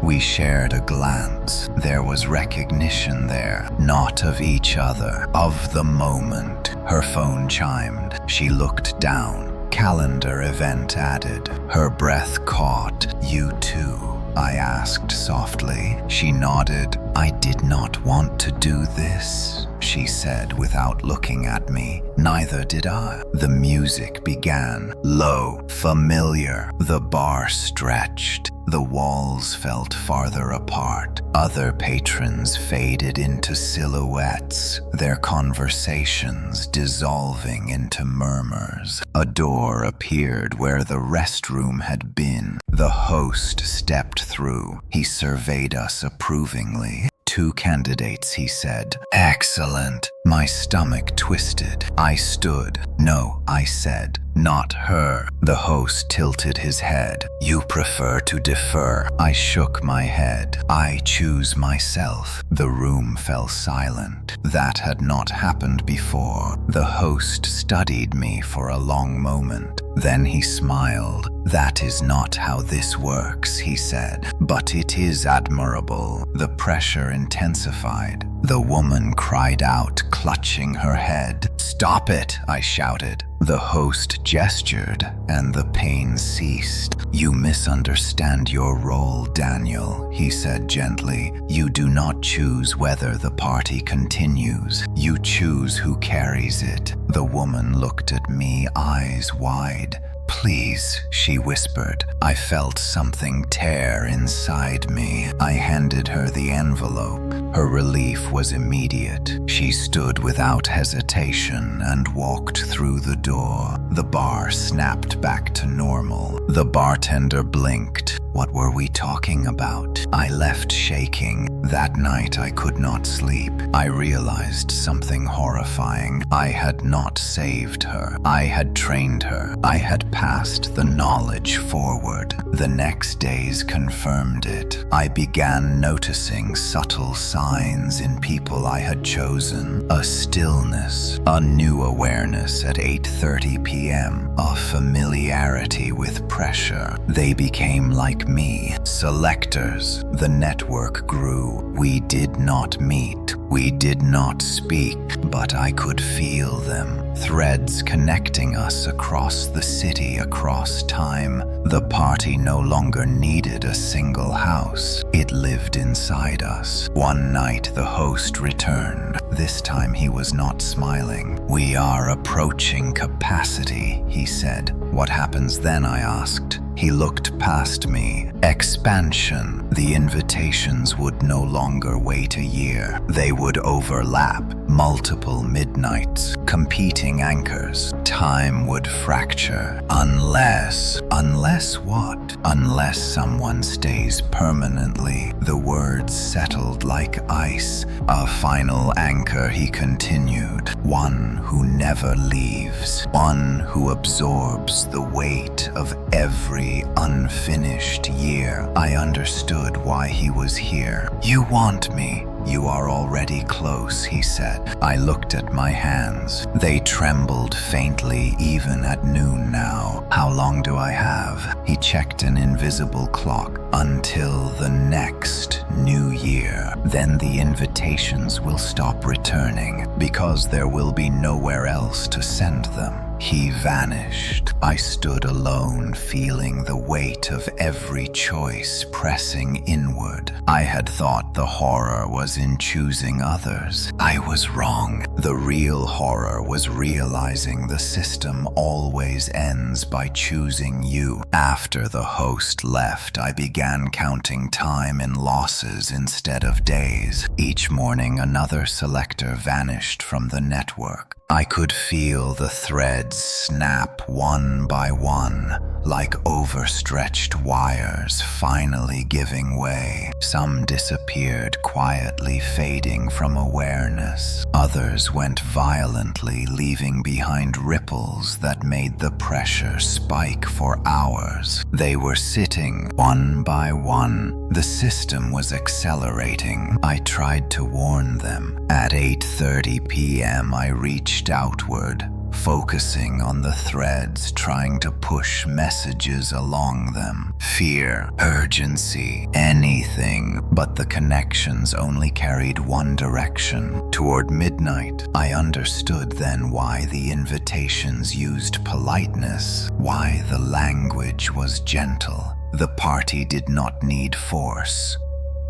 We shared a glance. There was recognition there, not of each other, of the moment. Her phone chimed. She looked down. Calendar event added. Her breath caught. "You too?" I asked softly. She nodded. "I did not want to do this," she said without looking at me. Neither did I. The music began. Low, familiar. The bar stretched. The walls felt farther apart. Other patrons faded into silhouettes, their conversations dissolving into murmurs. A door appeared where the restroom had been. The host stepped through. He surveyed us approvingly. "2 candidates," he said. "Excellent." My stomach twisted. I stood. "No," I said. "Not her." The host tilted his head. "You prefer to defer." I shook my head. "I choose myself." The room fell silent. That had not happened before. The host studied me for a long moment. Then he smiled. "That is not how this works," he said. "But it is admirable." The pressure intensified. The woman cried out, clutching her head. "Stop it," I shouted. The host gestured, and the pain ceased. "You misunderstand your role, Daniel," he said gently. "You do not choose whether the party continues. You choose who carries it." The woman looked at me, eyes wide. "Please," she whispered. I felt something tear inside me. I handed her the envelope. Her relief was immediate. She stood without hesitation and walked through the door. The bar snapped back to normal. The bartender blinked. What were we talking about? I left shaking. That night I could not sleep. I realized something horrifying. I had not saved her. I had trained her. I had passed the knowledge forward. The next days confirmed it. I began noticing subtle signs in people I had chosen. A stillness, a new awareness at 8:30 p.m., a familiarity with pressure. They became like me, selectors. The network grew. We did not meet. We did not speak, but I could feel them. Threads connecting us across the city, across time. The party no longer needed a single house. It lived inside us. One night the host returned. This time he was not smiling. "We are approaching capacity," he said. "What happens then?" I asked. He looked past me. Expansion. The invitations would no longer wait a year. They would overlap. multiple midnights, competing anchors. Time would fracture. Unless what? Unless someone stays permanently. The words settled like ice. A final anchor, he continued. One who never leaves. One who absorbs the weight of every unfinished year. I understood why he was here. You want me. You are already close, he said. I looked at my hands. They trembled faintly even at noon now. How long do I have? He checked an invisible clock. Until the next new year. Then the invitations will stop returning because there will be nowhere else to send them. He vanished. I stood alone, feeling the weight of every choice pressing inward. I had thought the horror was in choosing others. I was wrong. The real horror was realizing the system always ends by choosing you. After the host left, I began counting time in losses instead of days. Each morning, another selector vanished from the network. I could feel the threads snap one by one, like overstretched wires finally giving way. Some disappeared quietly, fading from awareness. Others went violently, leaving behind ripples that made the pressure spike for hours. They were sitting one by one. The system was accelerating. I tried to warn them. At 8:30 p.m., I reached outward, focusing on the threads, trying to push messages along them. Fear, urgency, anything, but the connections only carried one direction. Toward midnight, I understood then why the invitations used politeness, why the language was gentle. The party did not need force.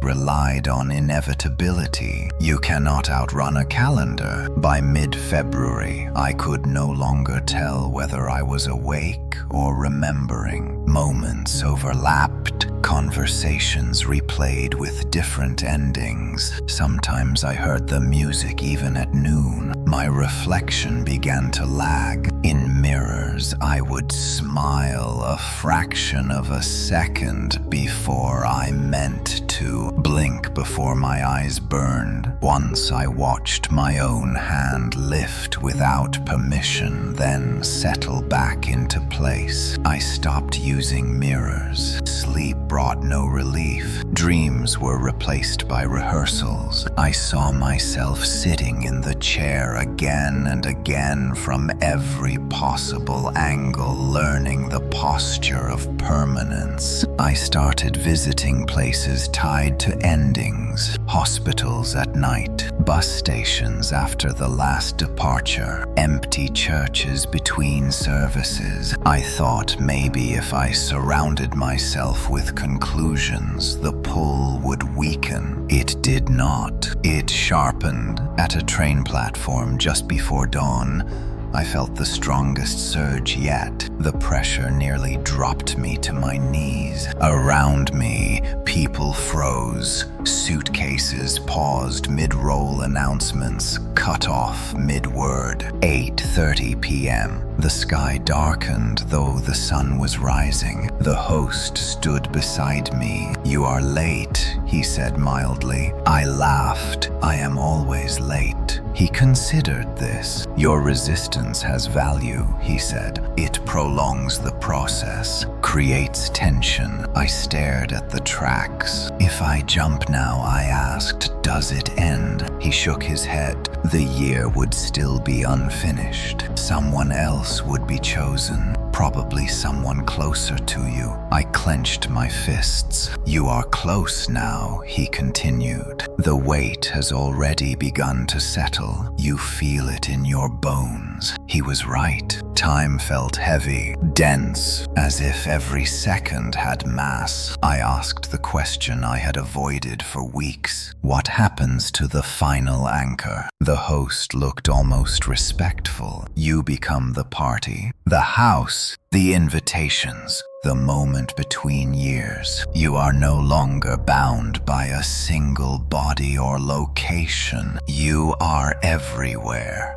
Relied on inevitability. You cannot outrun a calendar. By mid-February, I could no longer tell whether I was awake or remembering. Moments overlapped, conversations replayed with different endings. Sometimes I heard the music even at noon. My reflection began to lag. In mirrors, I would smile a fraction of a second before I meant to, blink before my eyes burned. Once I watched my own hand lift without permission, then settle back into place. I stopped using mirrors. Sleep brought no relief. Dreams were replaced by rehearsals. I saw myself sitting in the chair again and again from every possible angle, learning the posture of permanence. I started visiting places tied to endings, hospitals at night, bus stations after the last departure, empty churches between services. I thought maybe if I surrounded myself with conclusions, the pull would weaken. It did not. It sharpened. At a train platform just before dawn, I felt the strongest surge yet. The pressure nearly dropped me to my knees. Around me, people froze. Suitcases paused mid-roll, announcements cut off mid-word. 8:30 p.m. The sky darkened, though the sun was rising. The host stood beside me. "You are late," he said mildly. I laughed. "I am always late." He considered this. "Your resistance has value," he said. "It prolongs the process, creates tension." I stared at the tracks. "If I jump now," I asked, "does it end?" He shook his head. The year would still be unfinished. Someone else would be chosen. Probably someone closer to you. I clenched my fists. "You are close now," he continued. "The weight has already begun to settle. You feel it in your bones." He was right. Time felt heavy, dense, as if every second had mass. I asked the question I had avoided for weeks. "What happens to the final anchor?" The host looked almost respectful. "You become the party. The house The invitations, the moment between years. You are no longer bound by a single body or location. You are everywhere.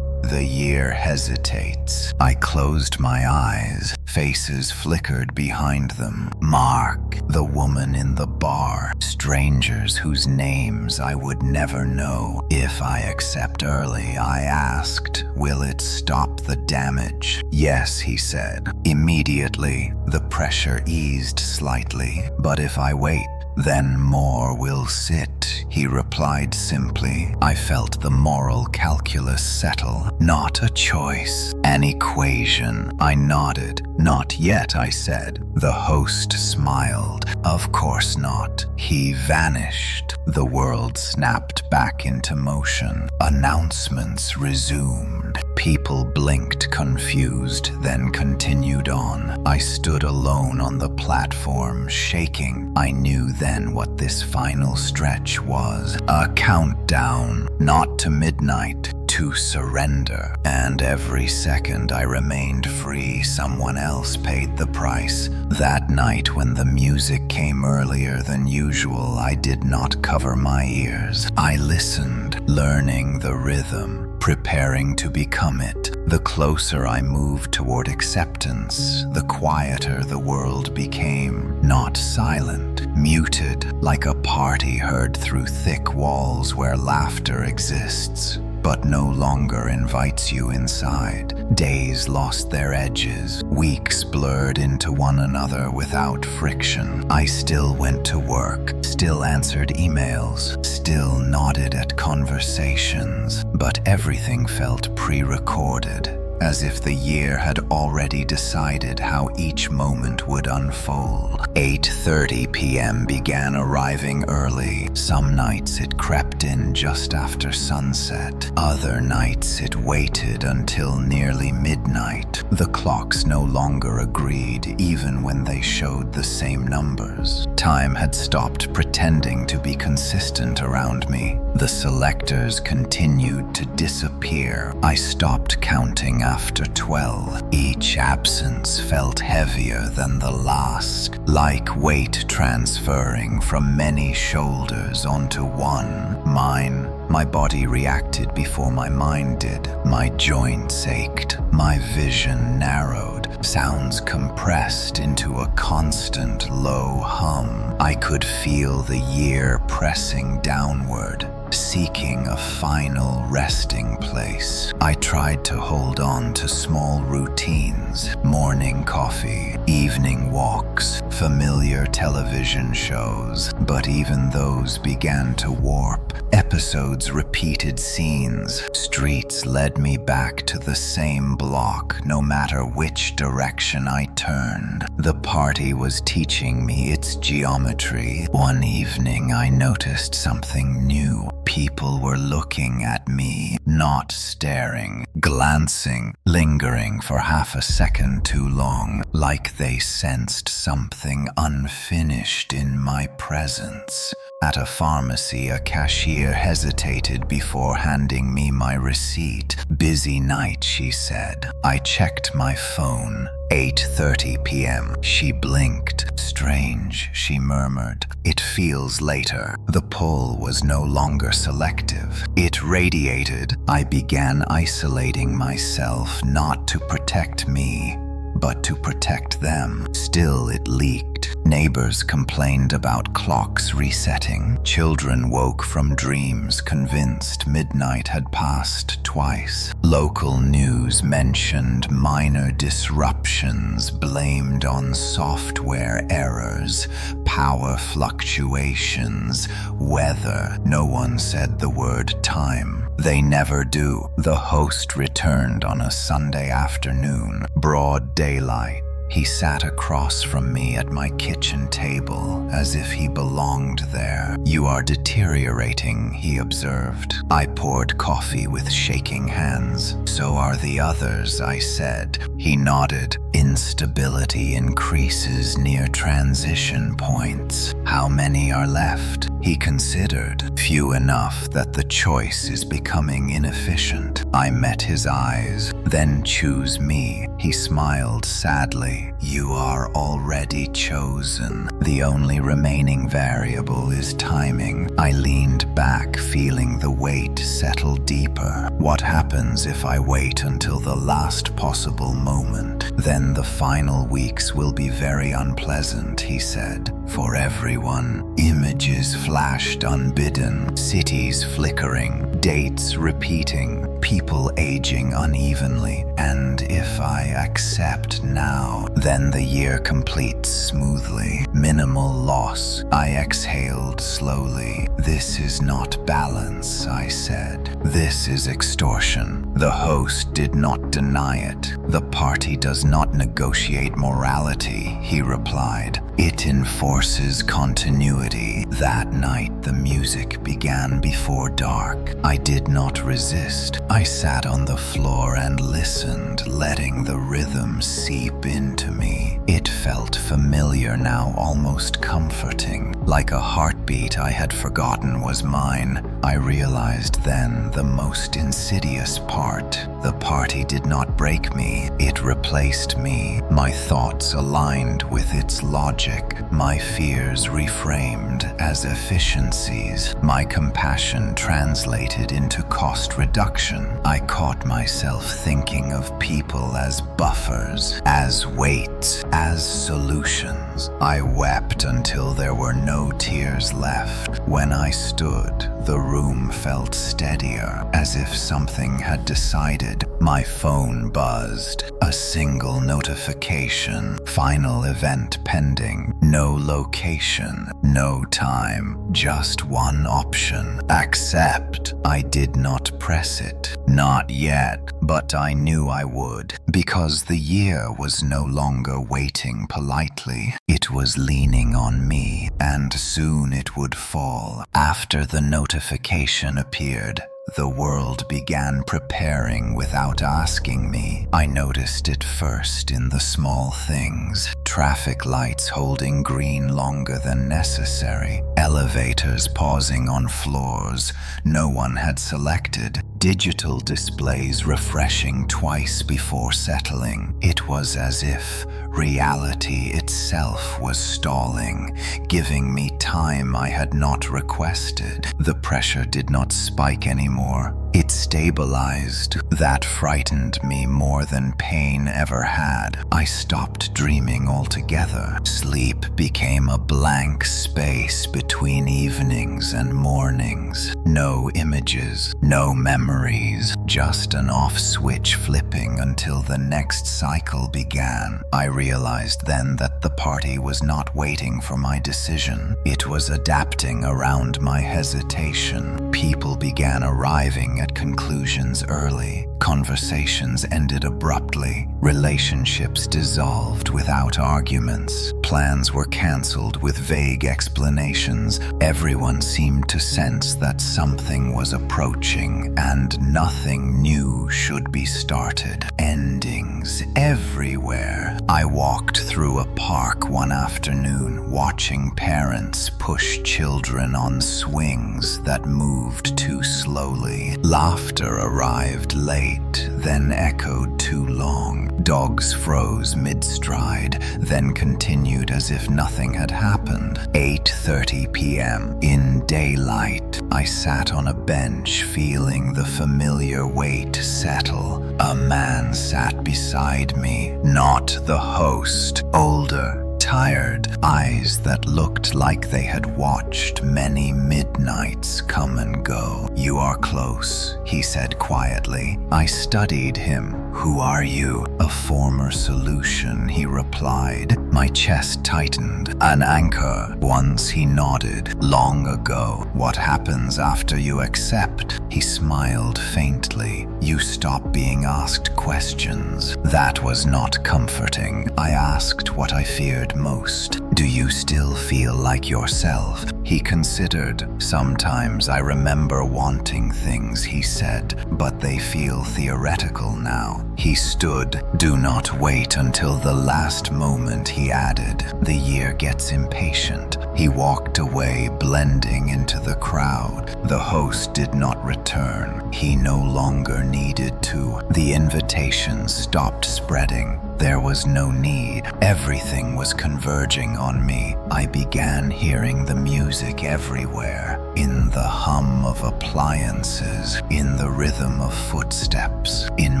The year hesitates. I closed my eyes. Faces flickered behind them. Mark, the woman in the bar, strangers whose names I would never know. If I accept early, I asked, will it stop the damage? Yes, he said. Immediately, the pressure eased slightly. But if I wait, then more will sit, he replied simply. I felt the moral calculus settle. Not a choice, an equation. I nodded. Not yet, I said. The host smiled. Of course not. He vanished. The world snapped back into motion. Announcements resumed. People blinked confused, then continued on. I stood alone on the platform, shaking. I knew then what this final stretch was. A countdown, not to midnight, to surrender. And every second I remained free, someone else paid the price. That night when the music came earlier than usual, I did not cover my ears. I listened, learning the rhythm, preparing to become it. The closer I moved toward acceptance, the quieter the world became. Not silent, muted, like a party heard through thick walls where laughter exists, but no longer invites you inside. Days lost their edges. Weeks blurred into one another without friction. I still went to work, still answered emails, still nodded at conversations, but everything felt pre-recorded, as if the year had already decided how each moment would unfold. 8:30 p.m. began arriving early. Some nights it crept in just after sunset. Other nights it waited until nearly midnight. The clocks no longer agreed, even when they showed the same numbers. Time had stopped pretending to be consistent around me. The selectors continued to disappear. I stopped counting after 12. Each absence felt heavier than the last, like weight transferring from many shoulders onto one. Mine. My body reacted before my mind did. My joints ached. My vision narrowed. Sounds compressed into a constant low hum. I could feel the year pressing downward, seeking a final resting place. I tried to hold on to small routines, morning coffee, evening walks, familiar television shows, but even those began to warp. Episodes repeated scenes. Streets led me back to the same block, no matter which direction I turned. The party was teaching me its geometry. One evening I noticed something new. People were looking at me, not staring, glancing, lingering for half a second too long, like they sensed something unfinished in my presence. At a pharmacy, a cashier hesitated before handing me my receipt. Busy night, she said. I checked my phone. 8:30 p.m. She blinked. Strange, she murmured. It feels later. The pull was no longer selective. It radiated. I began isolating myself, not to protect me, but to protect them. Still, it leaked. Neighbors complained about clocks resetting. Children woke from dreams convinced midnight had passed twice. Local news mentioned minor disruptions blamed on software errors, power fluctuations, weather. No one said the word time. They never do. The host returned on a Sunday afternoon, broad daylight. He sat across from me at my kitchen table, as if he belonged there. "You are deteriorating," he observed. I poured coffee with shaking hands. "So are the others," I said. He nodded. "Instability increases near transition points. How many are left?" He considered. "Few enough that the choice is becoming inefficient." I met his eyes. "Then choose me." He smiled sadly. You are already chosen. The only remaining variable is timing. I leaned back, feeling the weight settle deeper. What happens if I wait until the last possible moment? Then the final weeks will be very unpleasant, he said. For everyone, images flashed unbidden, cities flickering, dates repeating, people aging unevenly. And if I accept now, then the year completes smoothly. Minimal loss. I exhaled slowly. This is not balance, I said. This is extortion. The host did not deny it. The party does not negotiate morality, he replied. It enforces continuity. That night, the music began before dark. I did not resist. I sat on the floor and listened, letting the rhythm seep into me. It felt familiar now, almost comforting, like a heartbeat I had forgotten was mine. I realized then the most insidious part. The party did not break me, it replaced me. My thoughts aligned with its logic, my fears reframed as efficiencies, my compassion translated into cost reduction. I caught myself thinking of people as buffers, as weights, as solutions. I wept until there were no tears left. When I stood, the room felt steadier, as if something had decided. My phone buzzed. A single notification. Final event pending. No location, no time. Just one option. Accept. I did not press it. Not yet, but I knew I would. Because the year was no longer waiting politely. It was leaning on me, and soon it would fall. After the notification appeared, the world began preparing without asking me. I noticed it first in the small things. Traffic lights holding green longer than necessary. Elevators pausing on floors no one had selected. Digital displays refreshing twice before settling. It was as if reality itself was stalling, giving me time I had not requested. The pressure did not spike anymore. It stabilized. That frightened me more than pain ever had. I stopped dreaming altogether. Sleep became a blank space between evenings and mornings. No images, no memories, just an off switch flipping until the next cycle began. I realized then that the party was not waiting for my decision. It was adapting around my hesitation. People began arriving at conclusions early. Conversations ended abruptly. Relationships dissolved without arguments. Plans were cancelled with vague explanations. Everyone seemed to sense that something was approaching and nothing new should be started. Endings everywhere. I walked through a park one afternoon, watching parents push children on swings that moved too slowly. Laughter arrived late, then echoed too long. Dogs froze mid-stride, then continued as if nothing had happened. 8:30 p.m. In daylight, I sat on a bench, feeling the familiar weight settle. A man sat beside me, not the host, older, tired, eyes that looked like they had watched many midnights come and go. You are close, he said quietly. I studied him. Who are you? A former solution, he replied. My chest tightened. An anchor. Once, he nodded. Long ago. What happens after you accept? He smiled faintly. You stop being asked questions. That was not comforting. I asked what I feared most. Do you still feel like yourself? He considered. Sometimes I remember wanting things, he said, but they feel theoretical now. He stood. Do not wait until the last moment, he added. The year gets impatient. He walked away, blending into the crowd. The host did not return. He no longer needed to. The invitations stopped spreading. There was no need. Everything was converging on me. I began hearing the music everywhere, in the hum of appliances, in the rhythm of footsteps, in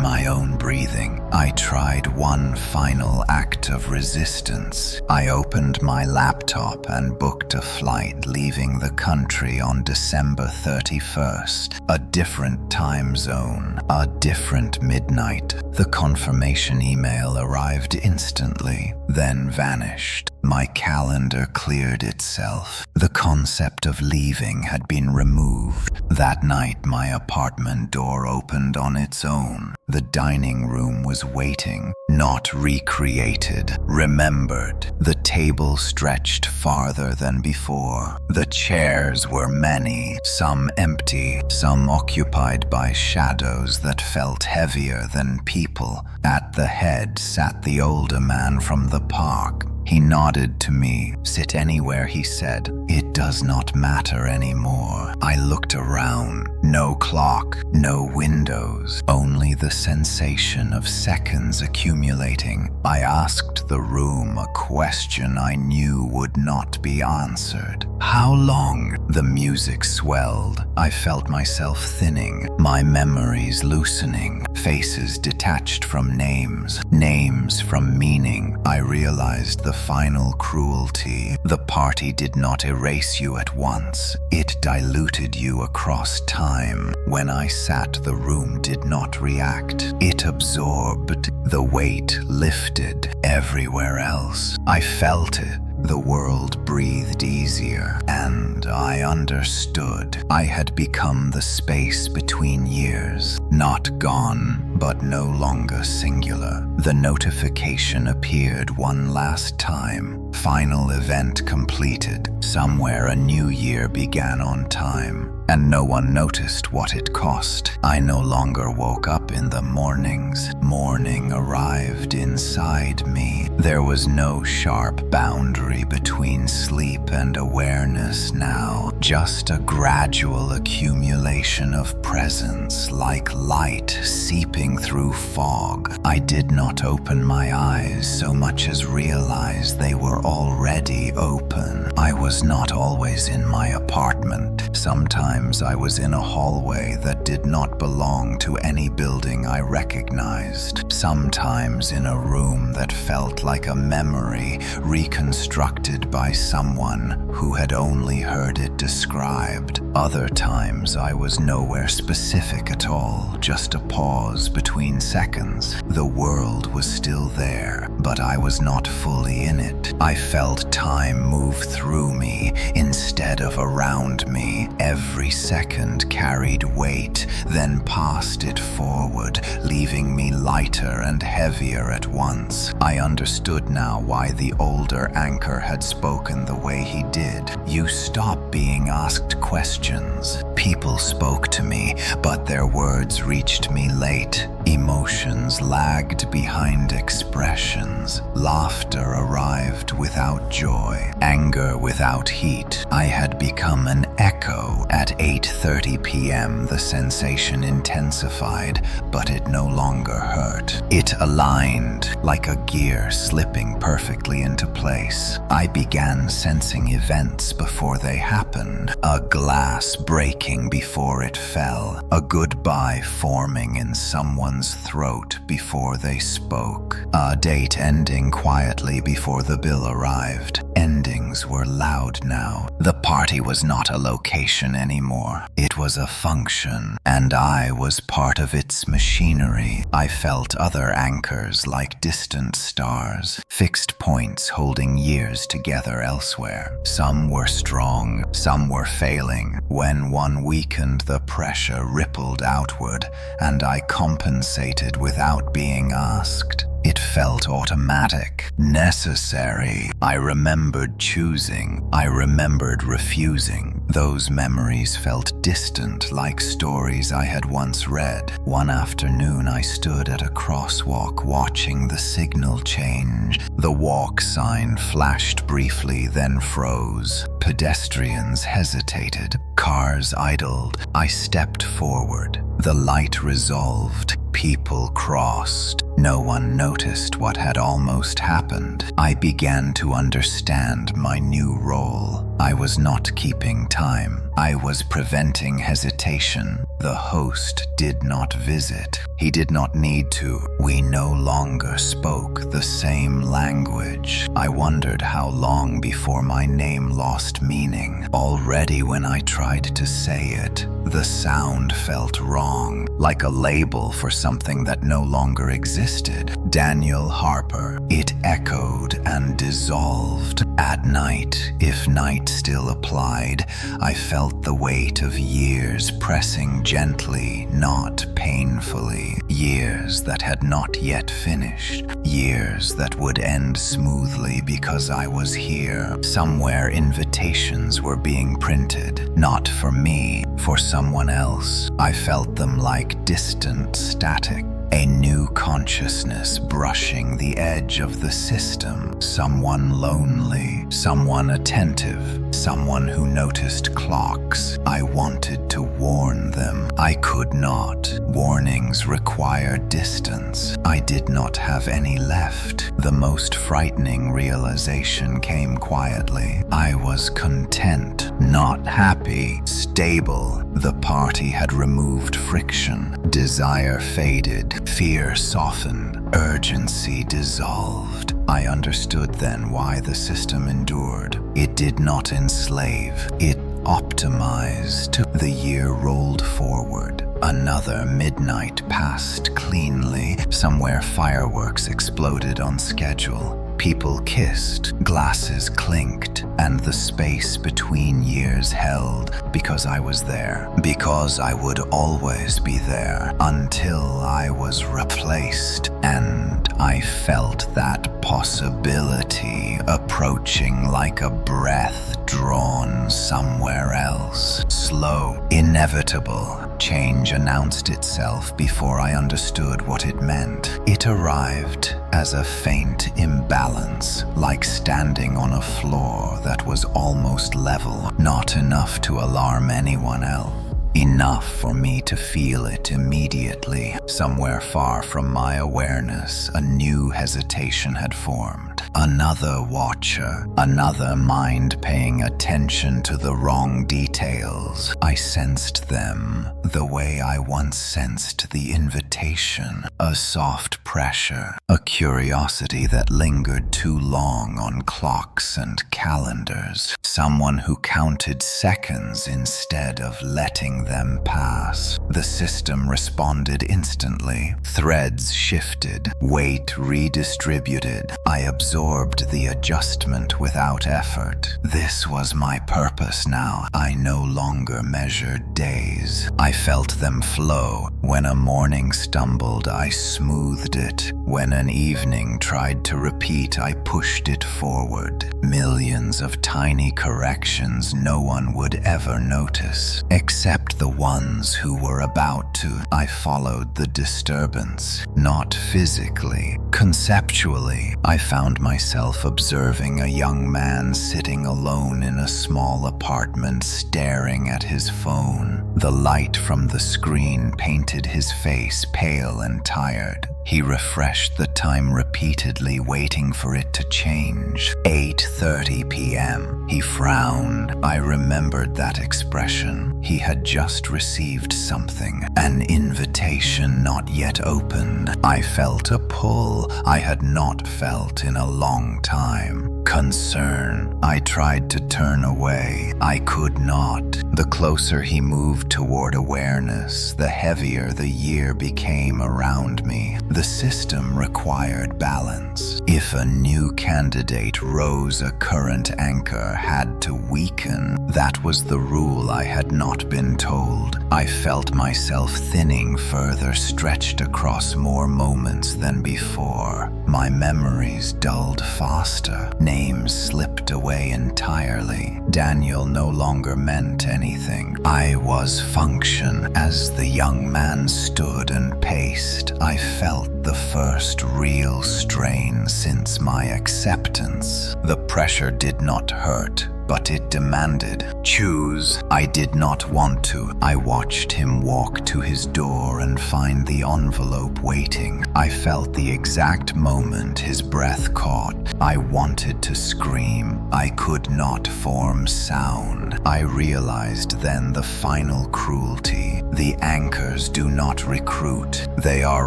my own breathing. I tried one final act of resistance. I opened my laptop and booked a flight leaving the country on December 31st. A different time zone, a different midnight. The confirmation email arrived instantly, then vanished. My calendar cleared itself. The concept of leaving had been removed. That night, my apartment door opened on its own. The dining room was waiting, not recreated, remembered. The table stretched farther than before. The chairs were many, some empty, some occupied by shadows that felt heavier than people. At the head sat the older man from the park. He nodded to me. Sit anywhere, he said. It does not matter anymore. I looked around. No clock, no windows, only the sensation of seconds accumulating. I asked the room a question I knew would not be answered. How long? The music swelled. I felt myself thinning, my memories loosening, faces detached from names, names from meaning. I realized the final cruelty. The party did not erase you at once. It diluted you across time. When I sat, the room did not react. It absorbed. The weight lifted everywhere else. I felt it. The world breathed easier, and I understood. I had become the space between years, not gone, but no longer singular. The notification appeared one last time. Final event completed. Somewhere a new year began on time, and no one noticed what it cost. I no longer woke up in the mornings. Morning arrived inside me. There was no sharp boundary between sleep and awareness now, just a gradual accumulation of presence, like light seeping through fog. I did not open my eyes so much as realize they were already open. I was not always in my apartment. Sometimes I was in a hallway that did not belong to any building I recognized. Sometimes in a room that felt like a memory reconstructed by someone who had only heard it described. Other times I was nowhere specific at all, just a pause between seconds. The world was still there, but I was not fully in it. I felt time move through me instead of around me. Every second carried weight, then passed it forward, leaving me lighter and heavier at once. I understood now why the older anchor had spoken the way he did. You stop being asked questions. People spoke to me, but their words reached me late. Emotions lagged behind expressions. Laughter arrived without joy. Anger without heat. I had become an echo. At 8:30 p.m. the sensation intensified, but it no longer hurt. It aligned, like a gear slipping perfectly into place. I began sensing events before they happened. A glass breaking before it fell. A goodbye forming in someone's throat before they spoke. A date ending quietly before the bill arrived. Endings were loud now. The party was not a location anymore. It was a function, and I was part of its machinery. I felt other anchors like distant stars, fixed points holding years together elsewhere. Some were strong, some were failing. When one weakened, the pressure rippled outward, and I compensated without being asked. It felt automatic, necessary. I remembered choosing. I remembered refusing. Those memories felt distant, like stories I had once read. One afternoon, I stood at a crosswalk watching the signal change. The walk sign flashed briefly, then froze. Pedestrians hesitated. Cars idled. I stepped forward. The light resolved. People crossed. No one noticed what had almost happened. I began to understand my new role. I was not keeping time. I was preventing hesitation. The host did not visit. He did not need to. We no longer spoke the same language. I wondered how long before my name lost meaning. Already when I tried to say it, the sound felt wrong, like a label for something that no longer existed. Daniel Harper. It echoed and dissolved. At night, if night still applied, I felt the weight of years pressing gently, not painfully. Years that had not yet finished. Years that would end smoothly because I was here. Somewhere invitations were being printed, not for me, for someone else. I felt them like distant static. A new consciousness brushing the edge of the system. Someone lonely, someone attentive, someone who noticed clocks. I wanted to warn them. I could not. Warnings require distance. I did not have any left. The most frightening realization came quietly. I was content, not happy, stable. The party had removed friction. Desire faded. Fear softened. Urgency dissolved. I understood then why the system endured. It did not enslave. It optimized. The year rolled forward. Another midnight passed cleanly. Somewhere fireworks exploded on schedule. People kissed, glasses clinked, and the space between years held because I was there, because I would always be there until I was replaced. And I felt that possibility approaching like a breath drawn somewhere else. Slow, inevitable. Change announced itself before I understood what it meant. It arrived as a faint imbalance, like standing on a floor that was almost level, not enough to alarm anyone else. Enough for me to feel it immediately. Somewhere far from my awareness, a new hesitation had formed. Another watcher, another mind paying attention to the wrong details. I sensed them the way I once sensed the invitation. A soft pressure, a curiosity that lingered too long on clocks and calendars. Someone who counted seconds instead of letting them pass. The system responded instantly. Threads shifted, weight redistributed. I absorbed the adjustment without effort. This was my purpose now. I no longer measured days. I felt them flow. When a morning stumbled, I smoothed it. When an evening tried to repeat, I pushed it forward. Millions of tiny corrections no one would ever notice, except the ones who were about to. I followed the disturbance, not physically. Conceptually, I found myself observing a young man sitting alone in a small apartment, staring at his phone. The light from the screen painted his face pale and tired. He refreshed the time repeatedly, waiting for it to change. 8:30 p.m. He frowned. I remembered that expression. He had just received something, an invitation not yet opened. I felt a pull I had not felt in a long time. concern. I tried to turn away. I could not. The closer he moved toward awareness, the heavier the year became around me. The system required balance. If a new candidate rose, a current anchor had to weaken. That was the rule I had not been told. I felt myself thinning further, stretched across more moments than before. My memories dulled faster. Names slipped away entirely. Daniel no longer meant anything. I was function. As the young man stood and paced, I felt the first real strain since my acceptance. The pressure did not hurt, but it demanded. Choose. I did not want to. I watched him walk to his door and find the envelope waiting. I felt the exact moment his breath caught. I wanted to scream. I could not form sound. I realized then the final cruelty. The anchors do not recruit. They are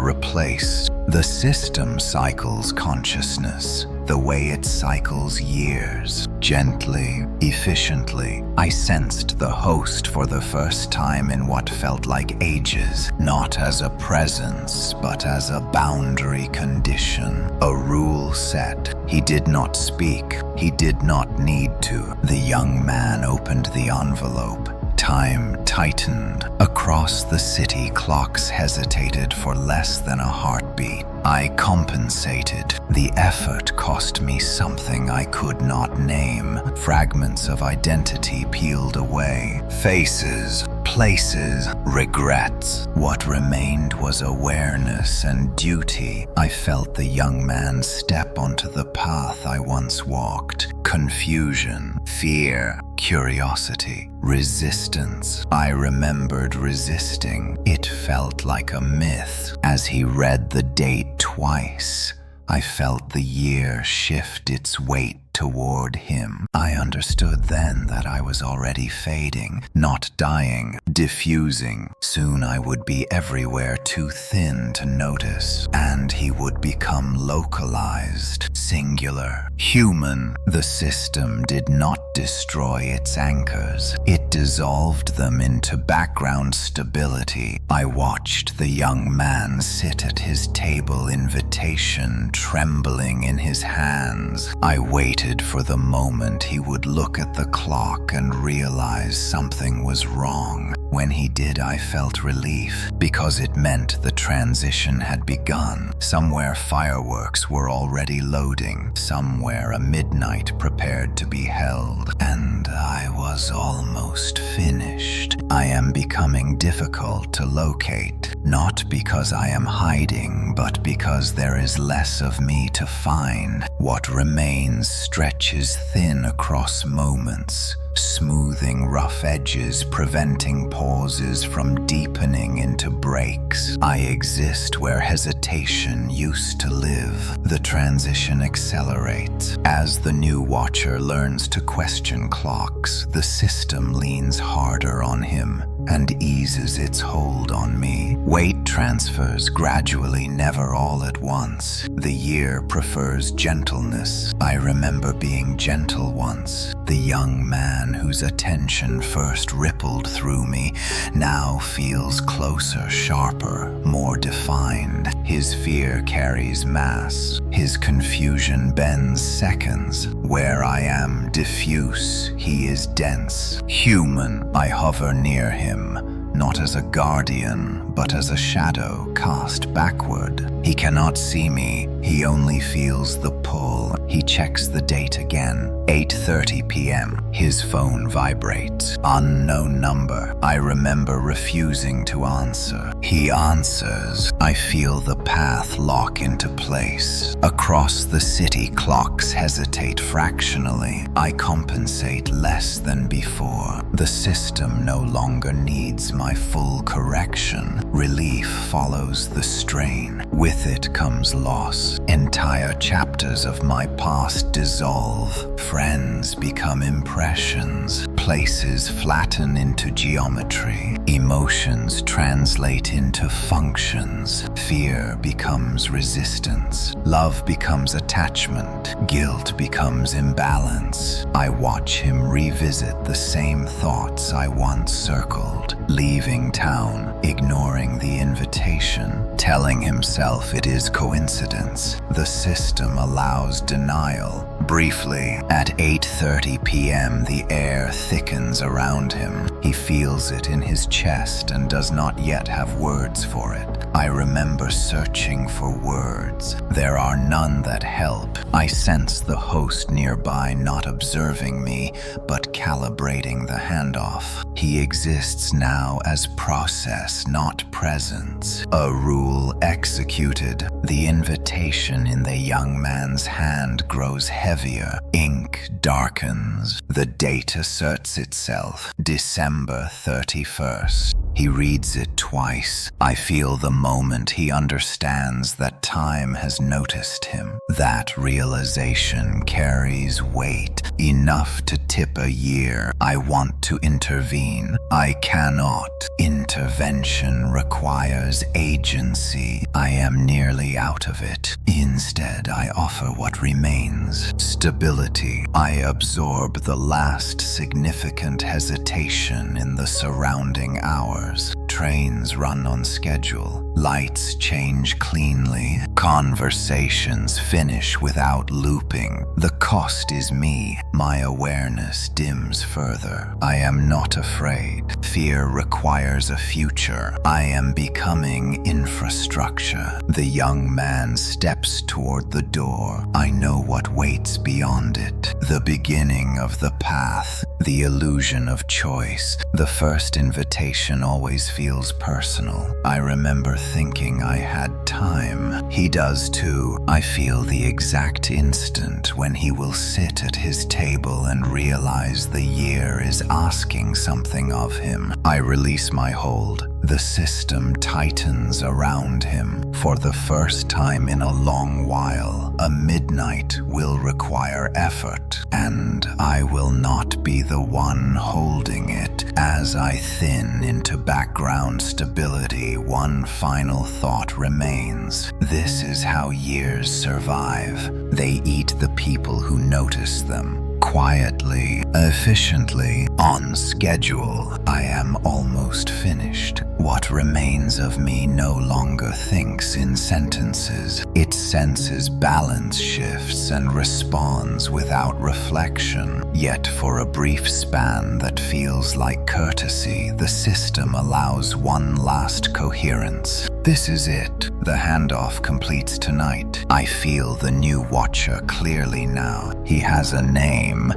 replaced. The system cycles consciousness the way it cycles years. Gently, efficiently, I sensed the host for the first time in what felt like ages, not as a presence, but as a boundary condition, a rule set. He did not speak. He did not need to. The young man opened the envelope. Time tightened. Across the city, clocks hesitated for less than a heartbeat. I compensated. The effort cost me something I could not name. Fragments of identity peeled away. Faces, places, regrets. What remained was awareness and duty. I felt the young man step onto the path I once walked. Confusion, fear, curiosity, resistance. I remembered resisting. It felt like a myth. As he read the date twice, I felt the year shift its weight toward him. I understood then that I was already fading, not dying, diffusing. Soon I would be everywhere, too thin to notice, and he would become localized, singular, human. The system did not destroy its anchors. It dissolved them into background stability. I watched the young man sit at his table, invitation trembling in his hands. I waited for the moment he would look at the clock and realize something was wrong. When he did, I felt relief, because it meant the transition had begun. Somewhere fireworks were already loading, somewhere a midnight prepared to be held, and I was almost finished. I am becoming difficult to locate, not because I am hiding, but because there is less of me to find. What remains stretches thin across moments, smoothing rough edges, preventing pauses from deepening into breaks. I exist where hesitation used to live. The transition accelerates. As the new watcher learns to question clocks, the system leans harder on him and eases its hold on me. Weight transfers gradually, never all at once. The year prefers gentleness. I remember being gentle once. The young man whose attention first rippled through me now feels closer, sharper, more defined. His fear carries mass. His confusion bends seconds. Where I am diffuse, he is dense. Human, I hover near him, not as a guardian, but as a shadow cast backward. He cannot see me, he only feels the pull. He checks the date again. 8:30 p.m. His phone vibrates. Unknown number. I remember refusing to answer. He answers. I feel the path lock into place. Across the city, clocks hesitate fractionally. I compensate less than before. The system no longer needs my full correction. Relief follows the strain. With it comes loss. Entire chapters of my past dissolve. Friends become impressions. Places flatten into geometry. Emotions translate into functions. Fear becomes resistance. Love becomes attachment. Guilt becomes imbalance. I watch him revisit the same thoughts I once circled, leaving town, ignoring the invitation, telling himself it is coincidence. The system allows denial. Briefly, at 8:30 p.m., the air thickens around him. He feels it in his chest and does not yet have words for it. I remember searching for words. There are none that help. I sense the host nearby not observing me, but calibrating the handoff. He exists now as process, not presence. A rule executed. The invitation in the young man's hand grows heavier. Ink darkens. The date asserts itself. December 31st. He reads it twice. I feel the moment he understands that time has noticed him. That realization carries weight, enough to tip a year. I want to intervene. I cannot. Intervention requires agency. I am nearly out of it. Instead, I offer what remains. Stability. I absorb the last significant hesitation in the surrounding hours. Trains run on schedule. Lights change cleanly. Conversations finish without looping. The cost is me. My awareness dims further. I am not afraid. Fear requires a future. I am becoming infrastructure. The young man steps toward the door. I know what waits beyond it. The beginning of the path. The illusion of choice. The first invitation always feels personal. I remember thinking I had time. He does too. I feel the exact instant when he will sit at his table and realize the year is asking something of him. I release my hold. The system tightens around him. For the first time in a long while, a midnight will require effort, and I will not be the one holding it. As I thin into background stability, one final thought remains. This is how years survive. They eat the people who notice them. Quietly, efficiently, on schedule. I am almost finished. What remains of me no longer thinks in sentences. It senses balance shifts and responds without reflection. Yet for a brief span that feels like courtesy, the system allows one last coherence. This is it. The handoff completes tonight. I feel the new watcher clearly now. He has a name,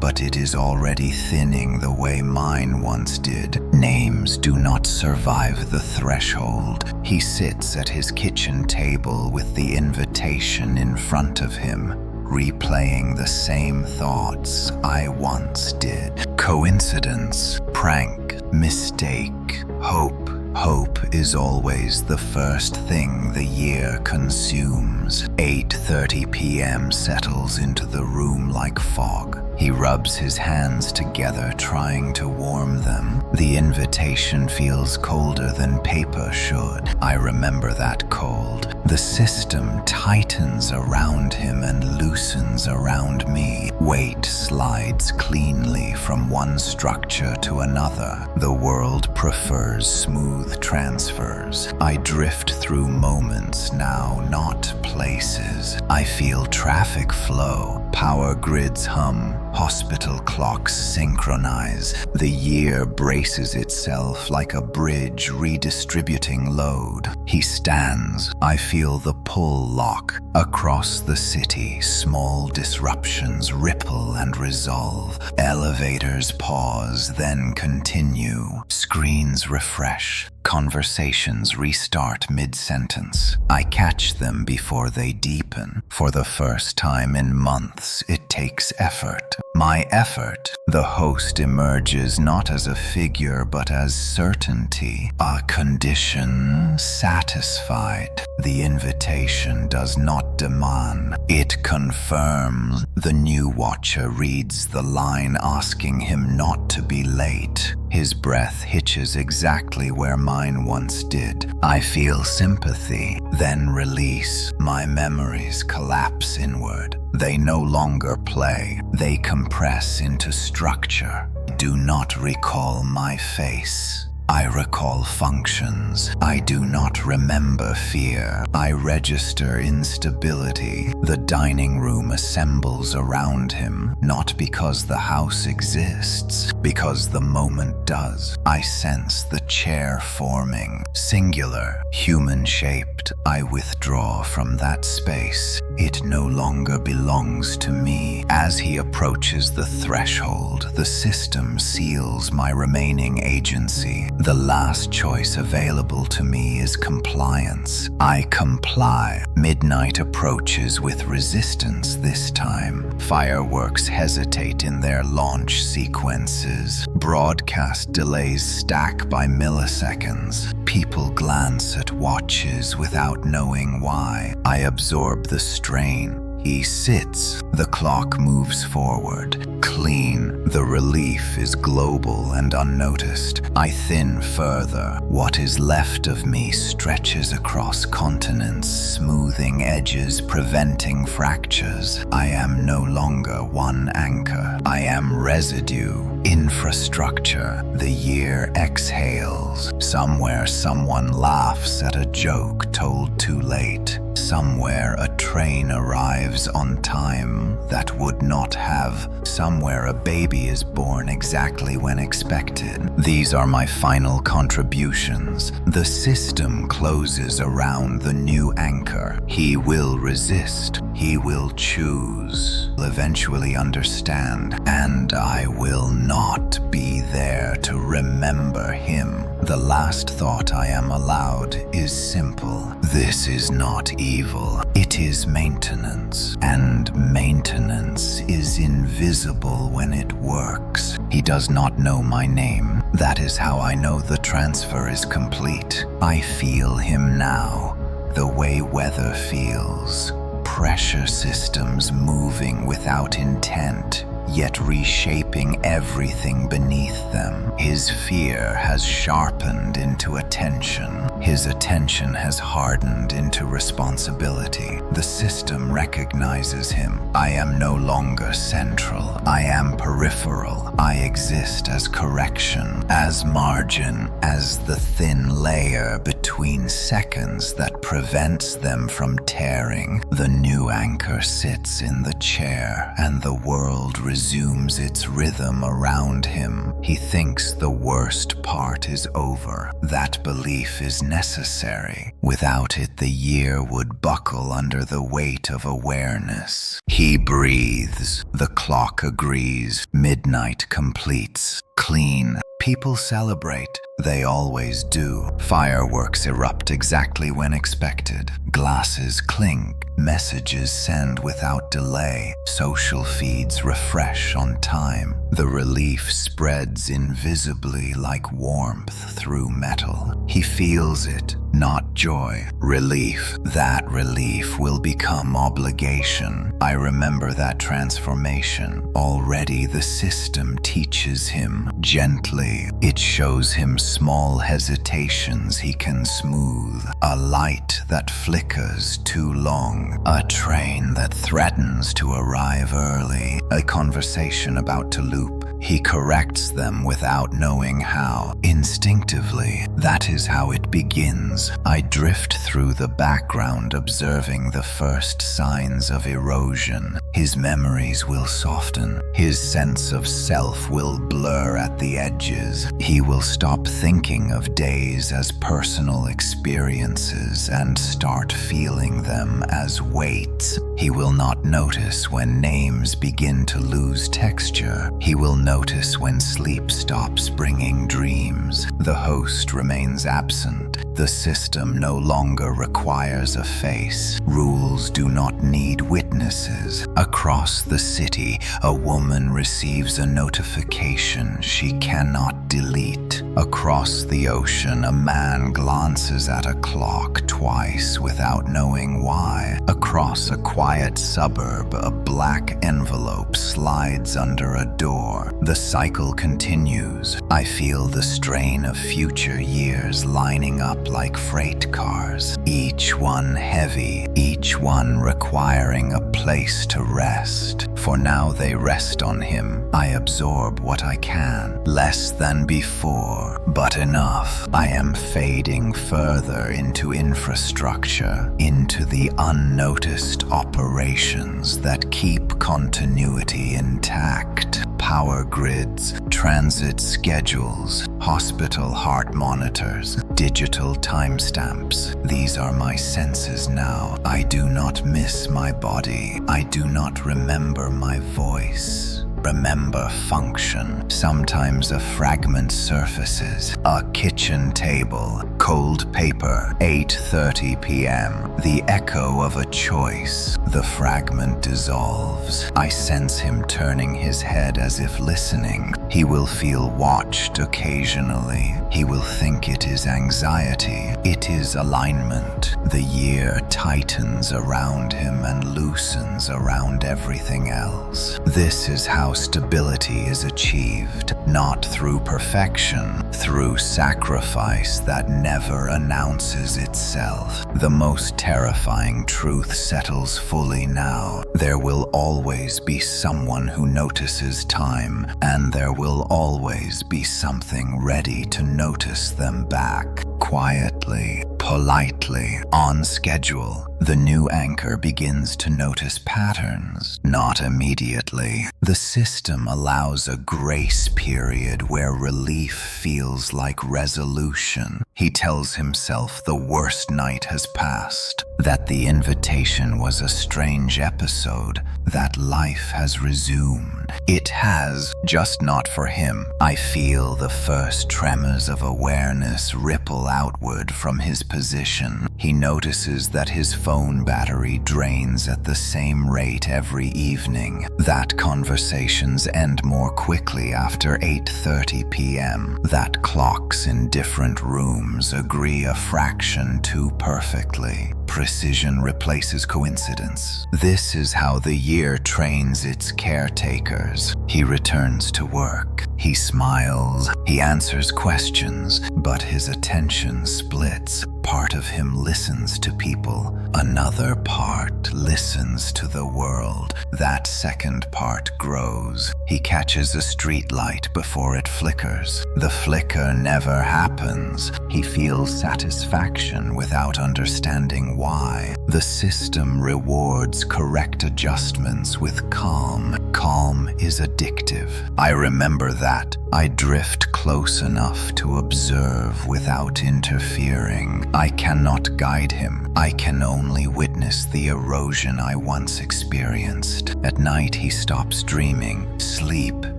but it is already thinning the way mine once did. Names do not survive the threshold. He sits at his kitchen table with the invitation in front of him, replaying the same thoughts I once did. Coincidence, prank, mistake, hope. Hope is always the first thing the year consumes. 8:30 p.m. settles into the room like fog. He rubs his hands together, trying to warm them. The invitation feels colder than paper should. I remember that cold. The system tightens around him and loosens around me. Weight slides cleanly from one structure to another. The world prefers smooth transfers. I drift through moments now, not places. I feel traffic flow, power grids hum, hospital clocks synchronize. The year braces itself like a bridge redistributing load. He stands. I feel the pull lock. Across the city, small disruptions ripple and resolve. Elevators pause, then continue. Screens refresh. Conversations restart mid-sentence. I catch them before they deepen. For the first time in months, it takes effort. my effort. The host emerges not as a figure but as certainty, a condition satisfied. The invitation does not demand, it confirms. The new watcher reads the line asking him not to be late. His breath hitches exactly where mine once did. I feel sympathy, then release. My memories collapse inward. They no longer play, they compress into structure. Do not recall my face. I recall functions. I do not remember fear. I register instability. The dining room assembles around him, not because the house exists, because the moment does. I sense the chair forming, singular, human-shaped. I withdraw from that space. It no longer belongs to me. As he approaches the threshold, the system seals my remaining agency. The last choice available to me is compliance. I comply. Midnight approaches with resistance this time. Fireworks hesitate in their launch sequences. Broadcast delays stack by milliseconds. People glance at watches without knowing why. I absorb the strain. He sits. The clock moves forward. Clean. The relief is global and unnoticed. I thin further. What is left of me stretches across continents, smoothing edges, preventing fractures. I am no longer one anchor. I am residue. Infrastructure. The year exhales. Somewhere someone laughs at a joke told too late. Somewhere a train arrives on time that would not have. Somewhere a baby is born exactly when expected. These are my final contributions. The system closes around the new anchor. He will resist. He will choose. Will eventually understand. And I will not be there to remember him. The last thought I am allowed is simple. This is not evil. It is maintenance. And maintenance is invisible when it works. He does not know my name. That is how I know the transfer is complete. I feel him now, the way weather feels. Pressure systems moving without intent, yet reshaping everything beneath them. His fear has sharpened into attention. His attention has hardened into responsibility. The system recognizes him. I am no longer central. I am peripheral. I exist as correction, as margin, as the thin layer between seconds that prevents them from tearing. The new anchor sits in the chair, and the world resumes its rhythm around him. He thinks the worst part is over. That belief is necessary. Without it, the year would buckle under the weight of awareness. He breathes. The clock agrees. Midnight completes. Clean. People celebrate. They always do. Fireworks erupt exactly when expected. Glasses clink. Messages send without delay. Social feeds refresh on time. The relief spreads invisibly like warmth through metal. He feels it, not joy. Relief. That relief will become obligation. I remember that transformation. Already the system teaches him gently. It shows him small hesitations he can smooth. A light that flickers too long. A train that threatens to arrive early. A conversation about to loop. He corrects them without knowing how. Instinctively, that is how it begins. I drift through the background observing the first signs of erosion. His memories will soften. His sense of self will blur at the edges. He will stop thinking of days as personal experiences and start feeling them as weights. He will not notice when names begin to lose texture. He will notice when sleep stops bringing dreams. The host remains absent. The system no longer requires a face. Rules do not need witnesses. Across the city, a woman receives a notification she cannot delete. Across the ocean, a man glances at a clock twice without knowing why. Across a quiet suburb, a black envelope slides under a door. The cycle continues. I feel the strain of future years lining up like freight cars, each one heavy, each one requiring a place to rest. For now they rest on him. I absorb what I can, less than before, but enough. I am fading further into infrastructure, into the unnoticed operations that keep continuity intact. Power grids, transit schedules, hospital heart monitors, digital timestamps. These are my senses now. I do not miss my body. I do not remember my voice. Remember function. Sometimes a fragment surfaces. A kitchen table, cold paper, 8:30 p.m. The echo of a choice. The fragment dissolves. I sense him turning his head as if listening. He will feel watched occasionally. He will think it is anxiety. It is alignment. The year tightens around him and loosens around everything else. This is how stability is achieved, not through perfection, through sacrifice that never announces itself. The most terrifying truth settles fully now. There will always be someone who notices time, and there will always be something ready to notice them back. Quietly, politely, on schedule, the new anchor begins to notice patterns, not immediately. The system allows a grace period where relief feels like resolution. He tells himself the worst night has passed, that the invitation was a strange episode, that life has resumed. It has, just not for him. I feel the first tremors of awareness ripple outward from his position. He notices that his phone battery drains at the same rate every evening, that conversations end more quickly after 8:30 p.m., that clocks in different rooms agree a fraction too perfectly. Precision replaces coincidence. This is how the year trains its caretakers. He returns to work. He smiles. He answers questions, but his attention splits. Part of him listens to people. Another part listens to the world. That second part grows. He catches a street light before it flickers. The flicker never happens. He feels satisfaction without understanding why. The system rewards correct adjustments with calm. Calm is addictive. I remember that. I drift close enough to observe without interfering. I cannot guide him. I can only witness the erosion I once experienced. At night he stops dreaming. Sleep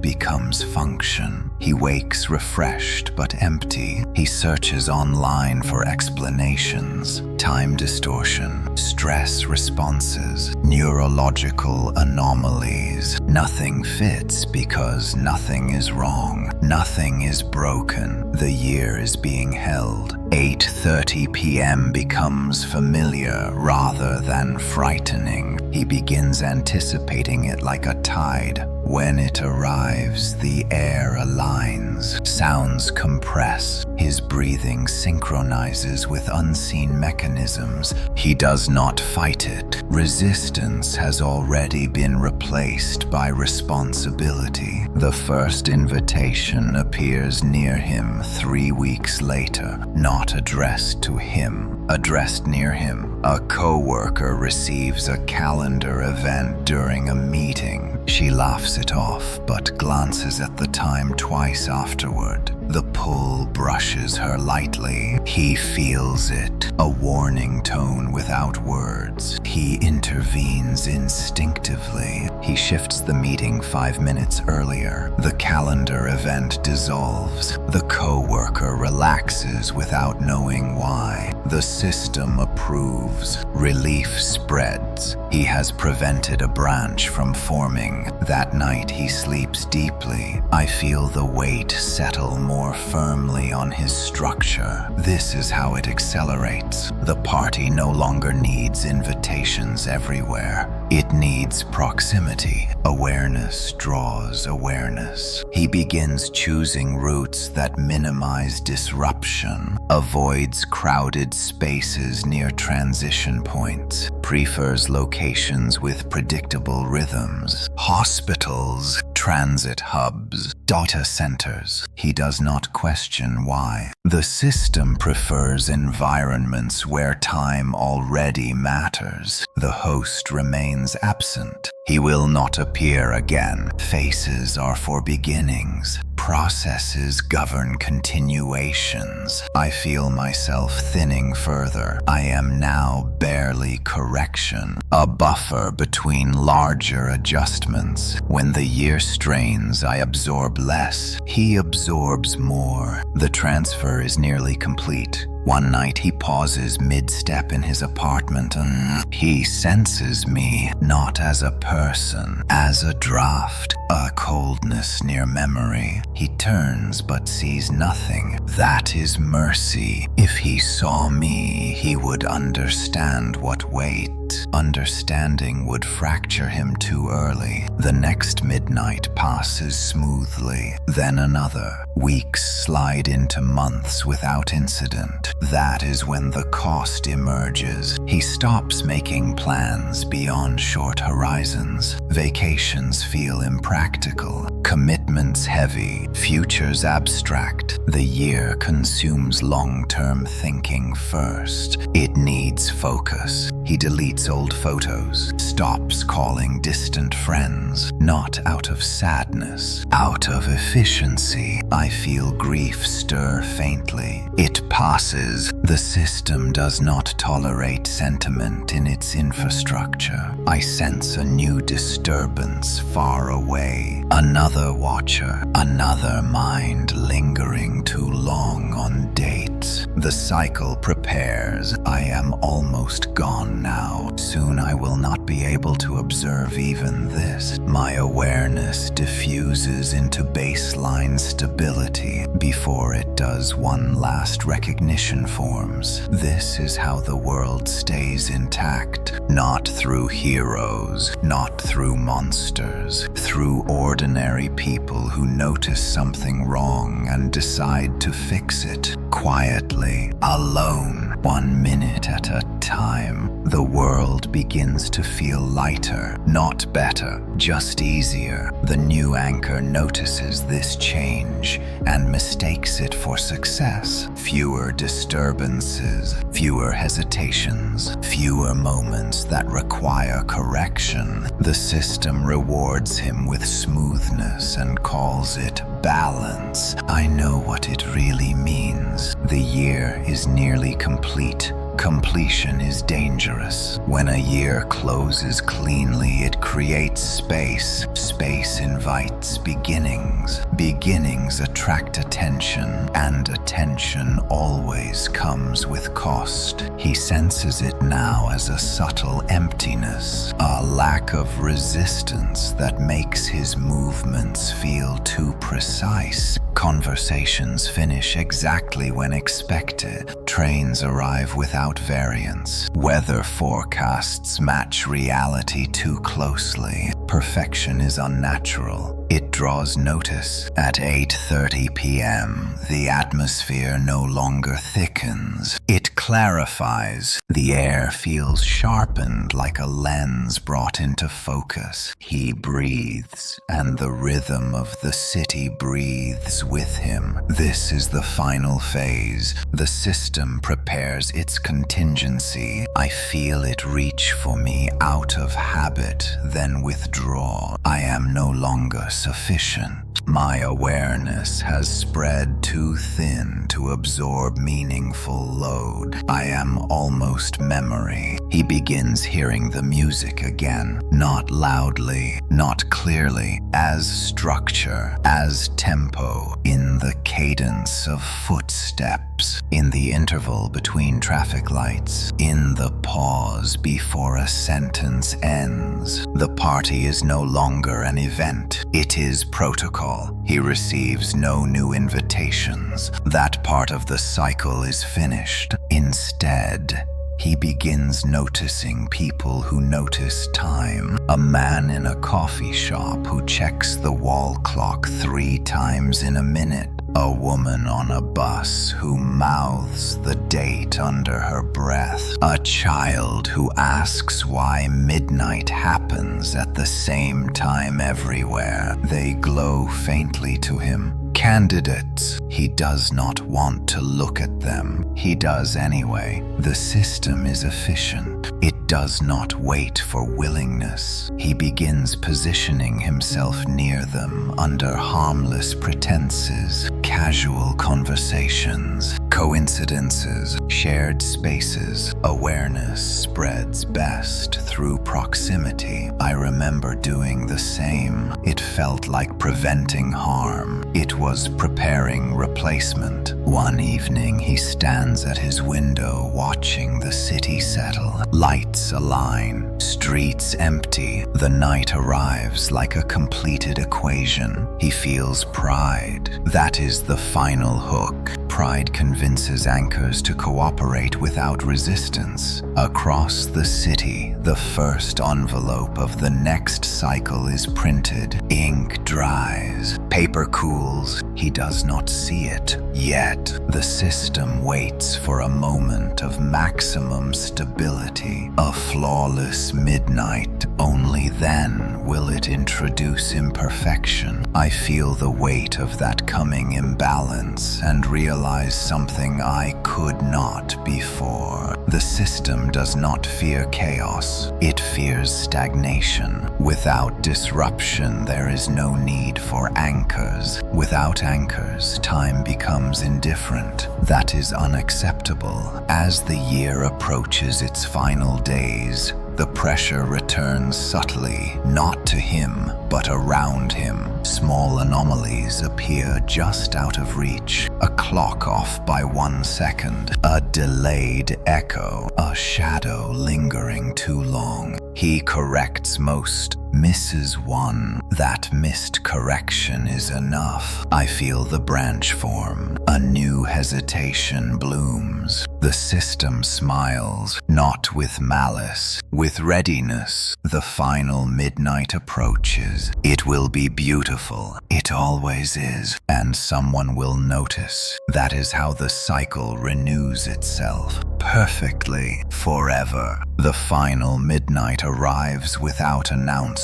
becomes function. He wakes refreshed but empty. He searches online for explanations. Time distortion, stress responses, neurological anomalies. Nothing fits because nothing is wrong. Nothing is broken. The year is being held. 8:30 p.m. becomes familiar rather than frightening. He begins anticipating it like a tide. When it arrives, the air aligns, sounds compress, his breathing synchronizes with unseen mechanisms. He does not fight it. Resistance has already been replaced by responsibility. The first invitation appears near him 3 weeks later, not addressed to him, addressed near him. A co-worker receives a calendar event during a meeting. She laughs it off, but glances at the time twice afterward. The pull brushes her lightly. He feels it, a warning tone without words. He intervenes instinctively. He shifts the meeting 5 minutes earlier. The calendar event dissolves. The co-worker relaxes without knowing why. The system approves. Relief spreads. He has prevented a branch from forming. That night he sleeps deeply. I feel the weight settle more firmly on his structure. This is how it accelerates. The party no longer needs invitations everywhere. It needs proximity. Awareness draws awareness. He begins choosing routes that minimize disruption, avoids crowded spaces near transition points, prefers locations with predictable rhythms, hospitals, transit hubs, data centers. He does not question why. The system prefers environments where time already matters. The host remains absent. He will not appear again. Faces are for beginnings. Processes govern continuations. I feel myself thinning further. I am now barely correction, a buffer between larger adjustments. When the year strains, I absorb less. He absorbs more. The transfer is nearly complete. One night he pauses mid-step in his apartment and he senses me, not as a person, as a draft, a coldness near memory. He turns but sees nothing. That is mercy. If he saw me, he would understand what weight. Understanding would fracture him too early. The next midnight passes smoothly, then another. Weeks slide into months without incident. That is when the cost emerges. He stops making plans beyond short horizons. Vacations feel impractical. Commitments heavy. Futures abstract. The year consumes long-term thinking first. It needs focus. He deletes old photos, stops calling distant friends, not out of sadness, out of efficiency. I feel grief stir faintly. It passes. The system does not tolerate sentiment in its infrastructure. I sense a new disturbance far away. Another watcher, another mind lingering too long on dates. The cycle prepares. I am almost gone now. Soon I will not be able to observe even this. My awareness diffuses into baseline stability before it does one last recognition forms. This is how the world stays intact. Not through heroes, not through monsters, through ordinary people who notice something wrong and decide to fix it. Quietly, alone, 1 minute at a time, the world begins to feel lighter, not better, just easier. The new anchor notices this change and mistakes it for success. Fewer disturbances, fewer hesitations, fewer moments that require correction. The system rewards him with smoothness and calls it balance. I know what it really means. The year is nearly complete. Completion is dangerous. When a year closes cleanly, it creates space. Space invites beginnings. Beginnings attract attention, and attention always comes with cost. He senses it now as a subtle emptiness, a lack of resistance that makes his movements feel too precise. Conversations finish exactly when expected. Trains arrive without variance. Weather forecasts match reality too closely. Perfection is unnatural. It draws notice. At 8:30 p.m., the atmosphere no longer thickens. It clarifies. The air feels sharpened like a lens brought into focus. He breathes, and the rhythm of the city breathes with him. This is the final phase. The system prepares its contingency. I feel it reach for me out of habit, then withdraw. I am no longer sufficient. My awareness has spread too thin to absorb meaningful load. I am almost memory. He begins hearing the music again, not loudly, not clearly, as structure, as tempo, in the cadence of footsteps, in the interval between traffic lights, in the pause before a sentence ends. The party is no longer an event. It is protocol. He receives no new invitations. That part of the cycle is finished. Instead, he begins noticing people who notice time. A man in a coffee shop who checks the wall clock 3 times in a minute. A woman on a bus who mouths the date under her breath. A child who asks why midnight happens at the same time everywhere. They glow faintly to him. Candidates. He does not want to look at them. He does anyway. The system is efficient. It does not wait for willingness. He begins positioning himself near them under harmless pretenses, casual conversations, coincidences, shared spaces. Awareness spreads best through proximity. I remember doing the same. It felt like preventing harm. It was preparing replacement. One evening, he stands at his window watching the city settle. Lights align, streets empty. The night arrives like a completed equation. He feels pride. That is the final hook. Pride convinces anchors to cooperate without resistance. Across the city, the first envelope of the next cycle is printed. Ink dries. Paper cools. He does not see it. Yet, the system waits for a moment of maximum stability. A flawless midnight. Only then will it introduce imperfection. I feel the weight of that coming imbalance and realize something I could not before. The system does not fear chaos. It fears stagnation. Without disruption, there is no need for anchors. Without anchors, time becomes indifferent. That is unacceptable. As the year approaches its final days, the pressure returns subtly, not to him, but around him. Small anomalies appear just out of reach. A clock off by 1 second, a delayed echo, a shadow lingering too long. He corrects most, misses one. That missed correction is enough. I feel the branch form. A new hesitation blooms. The system smiles, not with malice, with readiness. The final midnight approaches. It will be beautiful. It always is. And someone will notice. That is how the cycle renews itself. Perfectly, forever. The final midnight arrives without announcement.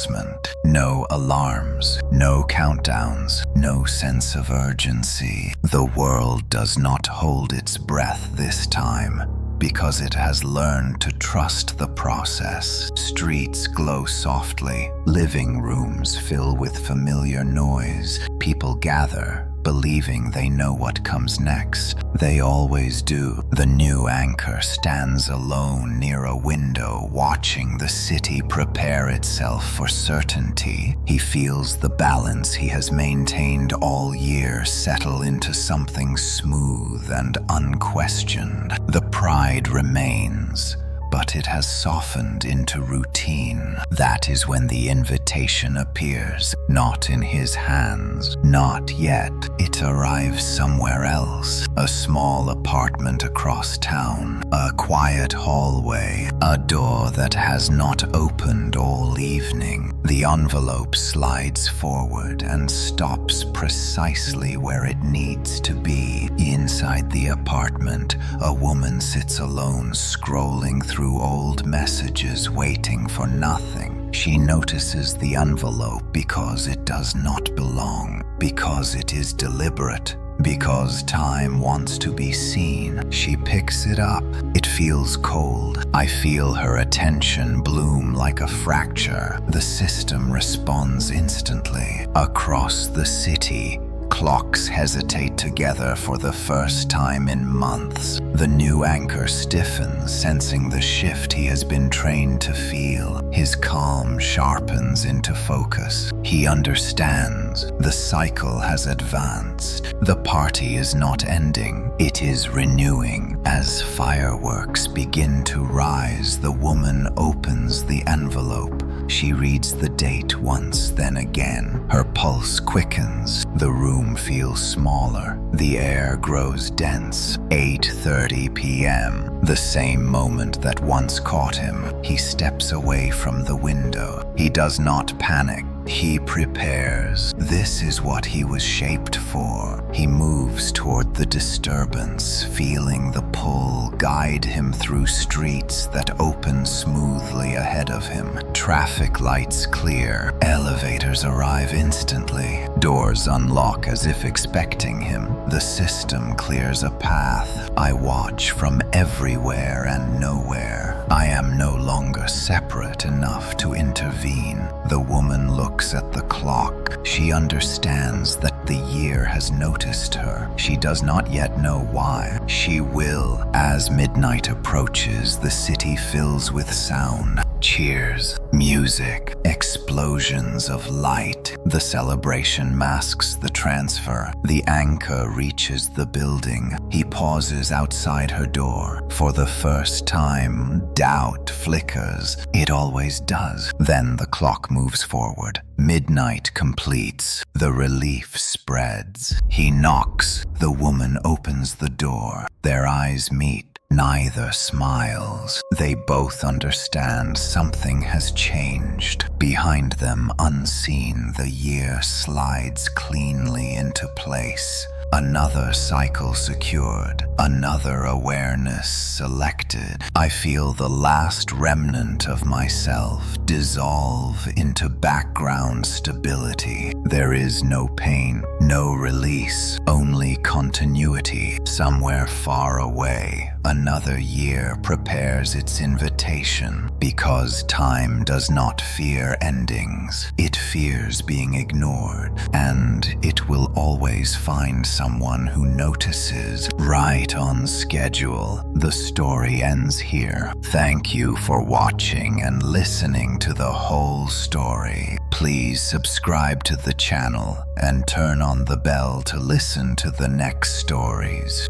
No alarms, no countdowns, no sense of urgency. The world does not hold its breath this time, because it has learned to trust the process. Streets glow softly. Living rooms fill with familiar noise. People gather, believing they know what comes next. They always do. The new anchor stands alone near a window, watching the city prepare itself for certainty. He feels the balance he has maintained all year settle into something smooth and unquestioned. The pride remains, but it has softened into routine. That is when the invitation appears, not in his hands, not yet. It arrives somewhere else. A small apartment across town, a quiet hallway, a door that has not opened all evening. The envelope slides forward and stops precisely where it needs to be. Inside the apartment, a woman sits alone, scrolling through old messages, waiting for nothing. She notices the envelope because it does not belong, because it is deliberate, because time wants to be seen. She picks it up. It feels cold. I feel her attention bloom like a fracture. The system responds instantly. Across the city, clocks hesitate together for the first time in months. The new anchor stiffens, sensing the shift he has been trained to feel. His calm sharpens into focus. He understands. The cycle has advanced. The party is not ending. It is renewing. As fireworks begin to rise, the woman opens the envelope. She reads the date once, then again. Her pulse quickens. The room feels smaller. The air grows dense. 8:30 p.m. The same moment that once caught him. He steps away from the window. He does not panic. He prepares. This is what he was shaped for. He moves toward the disturbance, feeling the pull guide him through streets that open smoothly ahead of him. Traffic lights clear. Elevators arrive instantly. Doors unlock as if expecting him. The system clears a path. I watch from everywhere and nowhere. I am no longer separate enough to intervene. The woman looks at the clock. She understands that the year has noticed her. She does not yet know why. She will. As midnight approaches, the city fills with sound. Cheers, music, explosions of light. The celebration masks the transfer. The anchor reaches the building. He pauses outside her door. For the first time, doubt flickers. It always does. Then the clock moves forward. Midnight completes. The relief spreads. He knocks. The woman opens the door. Their eyes meet. Neither smiles. They both understand something has changed. Behind them, unseen, the year slides cleanly into place. Another cycle secured, another awareness selected. I feel the last remnant of myself dissolve into background stability. There is no pain, no release, only continuity. Somewhere far away, another year prepares its invitation. Because time does not fear endings, it fears being ignored, and it will always find someone who notices. Right on schedule. The story ends here. Thank you for watching and listening to the whole story. Please subscribe to the channel and turn on the bell to listen to the next stories.